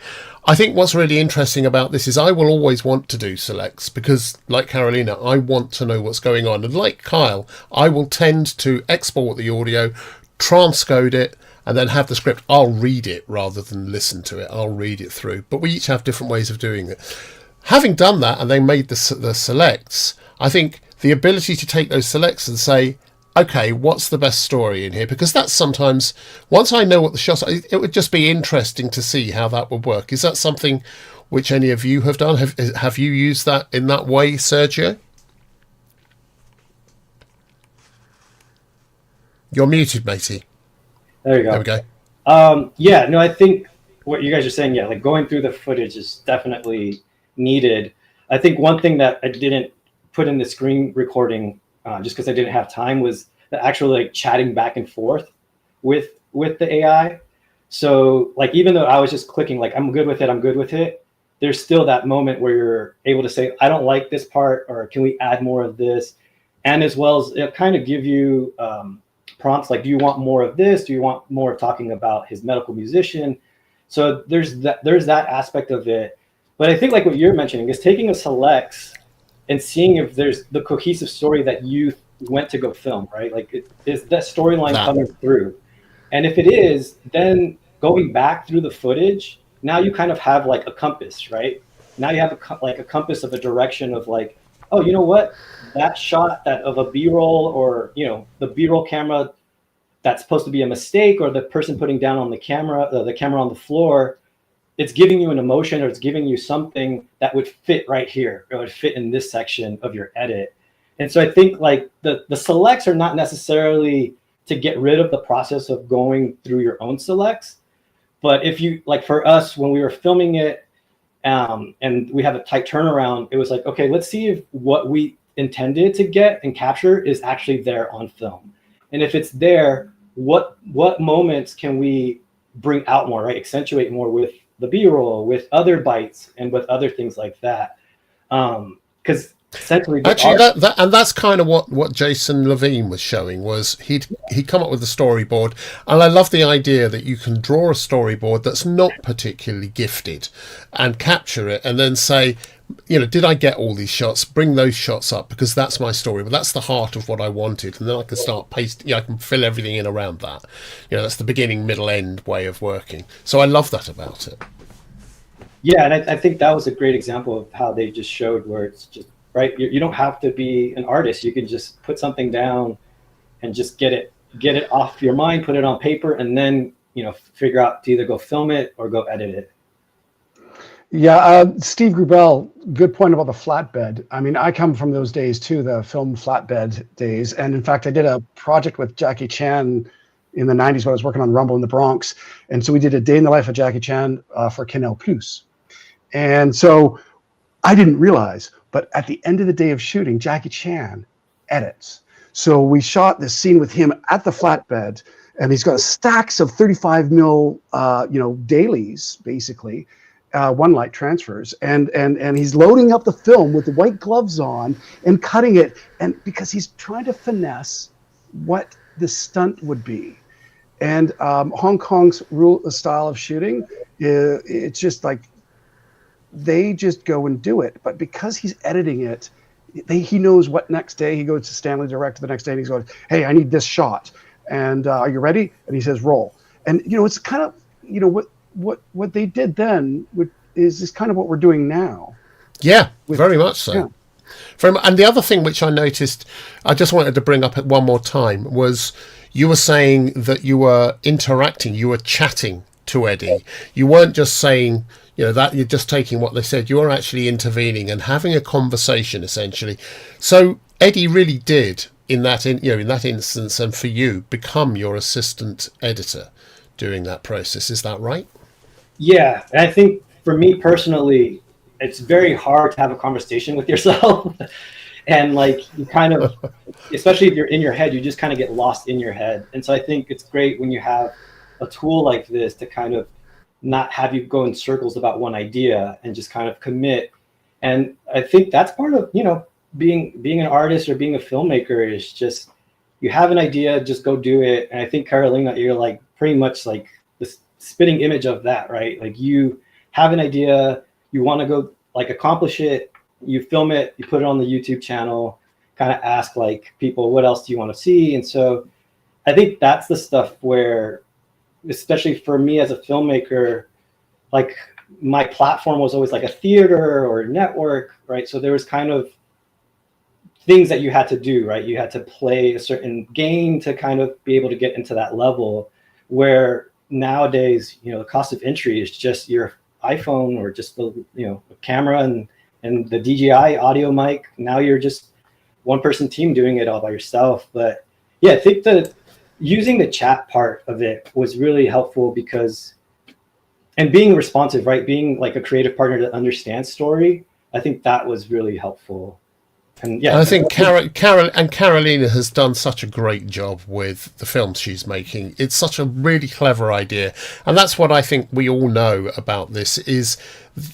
I think what's really interesting about this is I will always want to do selects because, like Carolina, I want to know what's going on. And like Kyle, I will tend to export the audio, transcode it, and then have the script. I'll read it rather than listen to it. I'll read it through. But we each have different ways of doing it. Having done that and they made the selects, I think the ability to take those selects and say, okay, what's the best story in here? Because that's sometimes, once I know what the shots are, it would just be interesting to see how that would work. Is that something which any of you have done? Have you used that in that way, Sergio? You're muted, matey. There you go. There we go. Yeah, no, I think what you guys are saying, like going through the footage is definitely needed. I think one thing that I didn't put in the screen recording just because I didn't have time was the actual like chatting back and forth with the AI. So like, even though I was just clicking like, I'm good with it, there's still that moment where you're able to say, I don't like this part, or can we add more of this? And as well as it kind of give you prompts like, do you want more of this? Do you want more talking about his medical musician? So there's that aspect of it. But I think like what you're mentioning is taking a selects and seeing if there's the cohesive story that you went to go film, right? Like, is that storyline coming through? And if it is, then going back through the footage, now you kind of have like a compass, right? Now you have a compass of a direction of like, oh, you know what? That shot that of a B-roll, or, the B-roll camera that's supposed to be a mistake, or the person putting down on the camera on the floor, it's giving you an emotion, or it's giving you something that would fit right here, or would fit in this section of your edit. And so I think like the selects are not necessarily to get rid of the process of going through your own selects. But if you, like for us, when we were filming it and we have a tight turnaround, it was like, okay, let's see if what we intended to get and capture is actually there on film. And if it's there, what moments can we bring out more, right? Accentuate more with the B-roll, with other bites, and with other things like that. Because essentially, actually, and that's kind of what Jason Levine was showing, was he'd come up with a storyboard, and I love the idea that you can draw a storyboard that's not particularly gifted and capture it, and then say, did I get all these shots? Bring those shots up, because that's my story. But that's the heart of what I wanted, and then I can start pasting. I can fill everything in around that. That's the beginning, middle, end way of working. So I love that about it. Yeah, and I think that was a great example of how they just showed where it's just right. You don't have to be an artist. You can just put something down and just get it off your mind, put it on paper, and then figure out to either go film it or go edit it. Yeah, Steve Grubel, good point about the flatbed. I mean, I come from those days too, the film flatbed days. And in fact, I did a project with Jackie Chan in the 90s when I was working on Rumble in the Bronx. And so we did a day in the life of Jackie Chan for Canal Plus. And so I didn't realize, but at the end of the day of shooting, Jackie Chan edits. So we shot this scene with him at the flatbed, and he's got stacks of 35 mil, dailies, basically. One light transfers, and he's loading up the film with the white gloves on and cutting it, and because he's trying to finesse what the stunt would be. And Hong Kong's style of shooting, it's just like they just go and do it. But because he's editing it, he knows what next day. He goes to Stanley Director the next day and he's going, hey, I need this shot. And are you ready? And he says, roll. And, it's kind of, what they did then is kind of what we're doing now. Yeah, very much so. Yeah. And the other thing which I noticed, I just wanted to bring up one more time, was you were saying that you were interacting, you were chatting to Eddie. You weren't just saying, that you're just taking what they said. You were actually intervening and having a conversation, essentially. So Eddie really did, in that instance, and for you, become your assistant editor during that process. Is that right? Yeah, and I think for me personally, it's very hard to have a conversation with yourself. And you kind of, especially if you're in your head, you just kind of get lost in your head. And so I think it's great when you have a tool like this to kind of not have you go in circles about one idea and just kind of commit. And I think that's part of, being an artist or being a filmmaker is just, you have an idea, just go do it. And I think, Carolina, you're pretty much the spitting image of that, right? You have an idea, you want to go accomplish it, you film it, you put it on the YouTube channel, kind of ask people, what else do you want to see? And so I think that's the stuff where, especially for me as a filmmaker, my platform was always a theater or a network, right? So there was kind of things that you had to do, right? You had to play a certain game to kind of be able to get into that level, where nowadays, the cost of entry is just your iPhone or just the camera and the DJI audio mic. Now you're just one person team doing it all by yourself. But yeah, I think that using the chat part of it was really helpful because, and being responsive, right? Being a creative partner that understands story, I think that was really helpful. And yeah, I think Carolina has done such a great job with the films she's making. It's such a really clever idea, and that's what I think we all know about this. Is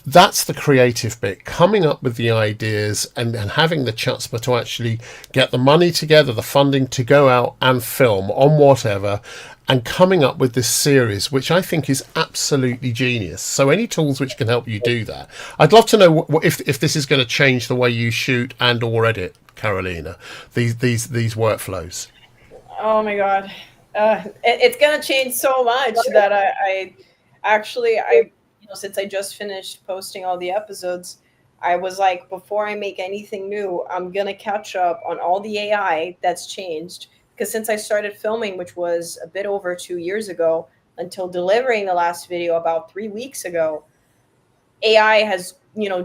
that's the creative bit, coming up with the ideas and having the chutzpah to actually get the money together, the funding to go out and film on whatever, and coming up with this series, which I think is absolutely genius. So any tools which can help you do that. I'd love to know if this is going to change the way you shoot and or edit, Carolina, these workflows. Oh my God. It's going to change so much that I actually, since I just finished posting all the episodes, I was before I make anything new, I'm going to catch up on all the AI that's changed. Because since I started filming, which was a bit over 2 years ago, until delivering the last video about 3 weeks ago, AI has,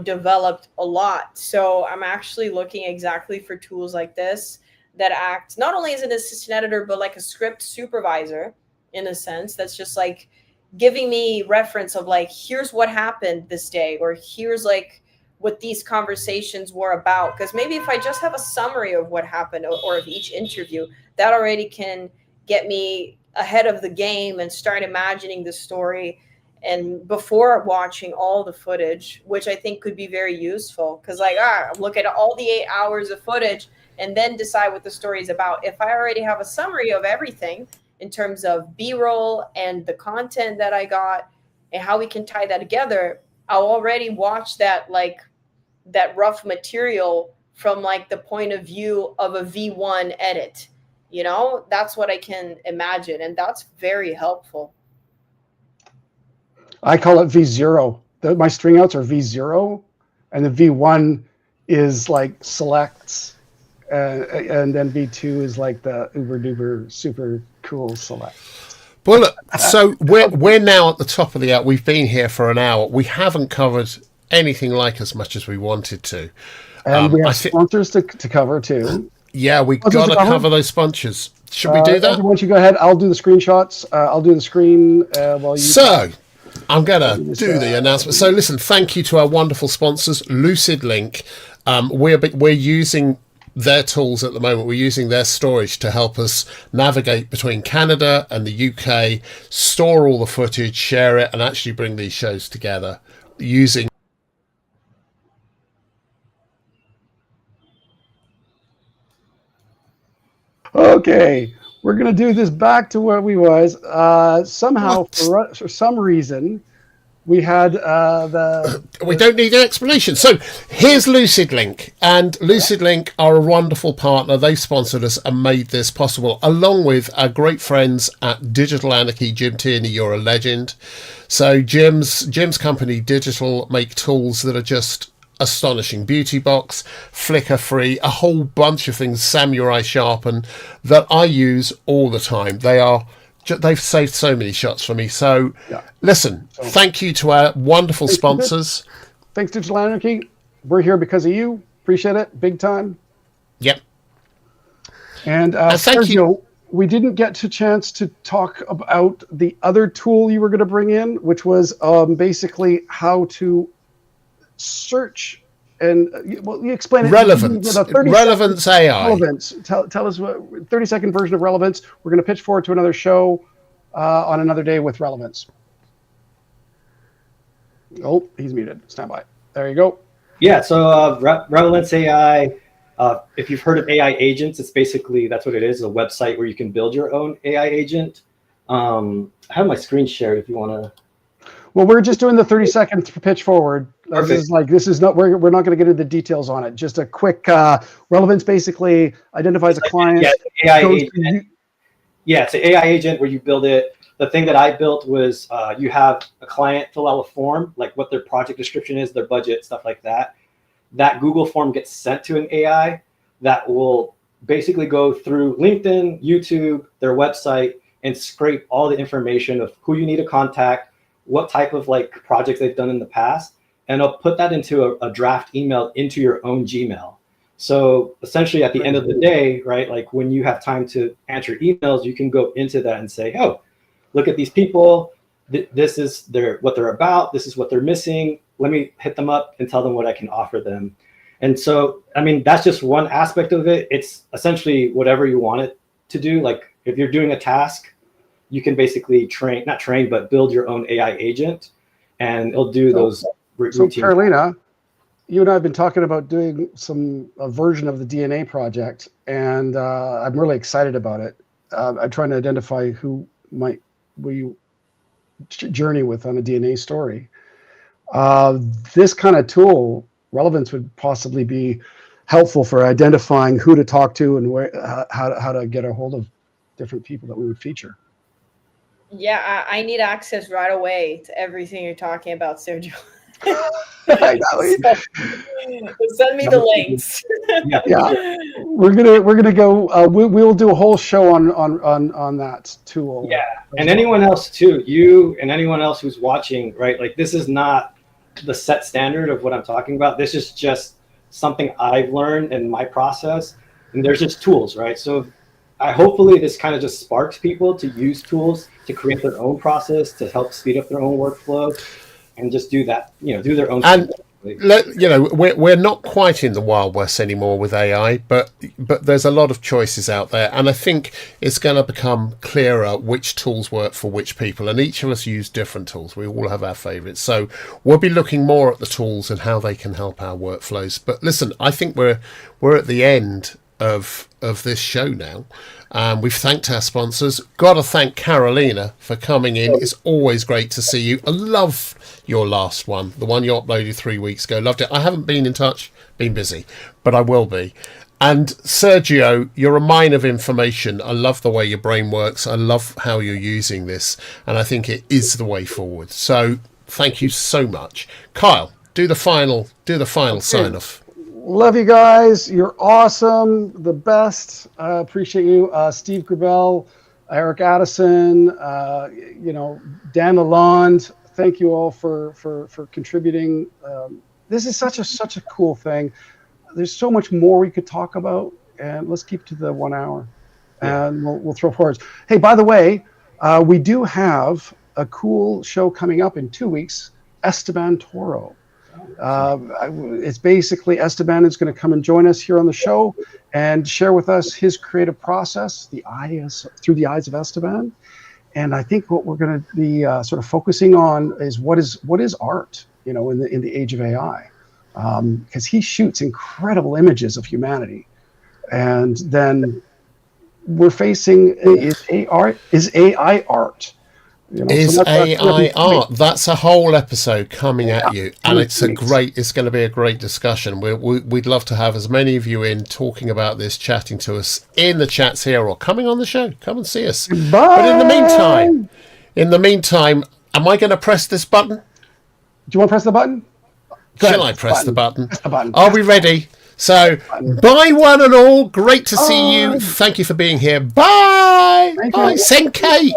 developed a lot. So I'm actually looking exactly for tools like this that act not only as an assistant editor, but like a script supervisor in a sense. That's just giving me reference of here's what happened this day, or here's what these conversations were about. Because maybe if I just have a summary of what happened or of each interview, that already can get me ahead of the game and start imagining the story and before watching all the footage, which I think could be very useful. Because look at all the 8 hours of footage and then decide what the story is about. If I already have a summary of everything in terms of B-roll and the content that I got and how we can tie that together, I'll already watch that that rough material from the point of view of a V1 edit. That's what I can imagine, and that's very helpful. I call it V0. My string outs are V0, and the V1 is selects, and then V2 is the uber duper super cool select. Well, look, so we're now at the top of the hour. We've been here for an hour. We haven't covered anything as much as we wanted to. And we have sponsors to cover too. Yeah, we got to cover those sponsors. Should we do that? Why don't you go ahead? I'll do the screenshots. I'll do the screen while you... So, I'm going to do the announcement. So, listen, thank you to our wonderful sponsors, Lucid Link. We're using their tools at the moment. We're using their storage to help us navigate between Canada and the UK, store all the footage, share it, and actually bring these shows together using... Okay, we're going to do this back to where we was. Somehow, for some reason, we had the. We don't need an explanation. So here's LucidLink, and LucidLink are a wonderful partner. They sponsored us and made this possible, along with our great friends at Digital Anarchy. Jim Tierney, you're a legend. So Jim's company, Digital, make tools that are just astonishing. Beauty Box, Flickr Free, a whole bunch of things, Samurai Sharpen, that I use all the time. They've saved so many shots for me. So, listen, thank you to our wonderful sponsors. Thanks, Digital Anarchy. We're here because of you. Appreciate it. Big time. Yep. And thank you. We didn't get a chance to talk about the other tool you were going to bring in, which was basically how to search and you explain it. Relevance AI. Relevance. Tell us what 30-second version of Relevance. We're going to pitch forward to another show on another day with Relevance. Oh, he's muted. Stand by. There you go. Yeah. So Relevance AI. If you've heard of AI agents, it's basically that's what it is—a website where you can build your own AI agent. I have my screen shared if you want to. Well, we're just doing the 30-second pitch forward. This is not. We're not going to get into the details on it. Just a quick Relevance basically identifies a client. Yeah, AI agent. It's an AI agent where you build it. The thing that I built was you have a client fill out a form, like what their project description is, their budget, stuff like that. That Google form gets sent to an AI that will basically go through LinkedIn, YouTube, their website, and scrape all the information of who you need to contact, what type of like projects they've done in the past, and I'll put that into a draft email into your own Gmail. So essentially at the end of the day, right, like when you have time to answer emails, you can go into that and say, oh, look at these people. This is what they're about. This is what they're missing. Let me hit them up and tell them what I can offer them. And so, I mean, that's just one aspect of it. It's essentially whatever you want it to do. Like if you're doing a task, you can basically build your own AI agent, and it'll do those routines. So Carolina, you and I have been talking about doing a version of the DNA project, and I'm really excited about it. I'm trying to identify who we journey with on a DNA story. This kind of tool, Relevance, would possibly be helpful for identifying who to talk to and how to get a hold of different people that we would feature. Yeah, I need access right away to everything you're talking about, Sergio. Send me the links. Yeah, we're gonna go. We'll do a whole show on that tool. Yeah, and anyone else too. You and anyone else who's watching, right? Like this is not the set standard of what I'm talking about. This is just something I've learned in my process, and there's just tools, right? So hopefully this kind of just sparks people to use tools to create their own process, to help speed up their own workflow, and just do that, do their own thing. We're not quite in the Wild West anymore with AI, but there's a lot of choices out there, and I think it's going to become clearer which tools work for which people, and each of us use different tools. We all have our favourites, so we'll be looking more at the tools and how they can help our workflows. But listen, I think we're at the end of this show now. We've thanked our sponsors. Got to thank Carolina for coming in. It's always great to see you. I love your last one, the one you uploaded 3 weeks ago. Loved it. I haven't been in touch, been busy, but I will be. And Sergio, you're a mine of information. I love the way your brain works. I love how you're using this, and I think it is the way forward. So thank you so much. Kyle, do the final sign off. Love you guys. You're awesome. The best. Appreciate you. Steve Grabel, Eric Addison, Dan Lalonde. Thank you all for contributing. This is such a cool thing. There's so much more we could talk about, and let's keep to the 1 hour, and we'll throw forwards. Hey, by the way, we do have a cool show coming up in 2 weeks. Esteban Toro. It's basically Esteban is going to come and join us here on the show and share with us his creative process, through the eyes of Esteban. And I think what we're going to be sort of focusing on is what is art, in the age of AI, because he shoots incredible images of humanity, and then we're facing is AI art. Is that's AI coming. art? That's a whole episode coming at you, and it's coming. going to be a great discussion. We'd love to have as many of you in talking about this, chatting to us in the chats here, or coming on the show. Come and see us. Bye. But in the meantime, am I going to press this button? Do you want to press the button? Shall I press the button? Press the button. Are we ready? So, bye one and all. Great to see you. Thank you for being here. Bye. Bye. Senkei.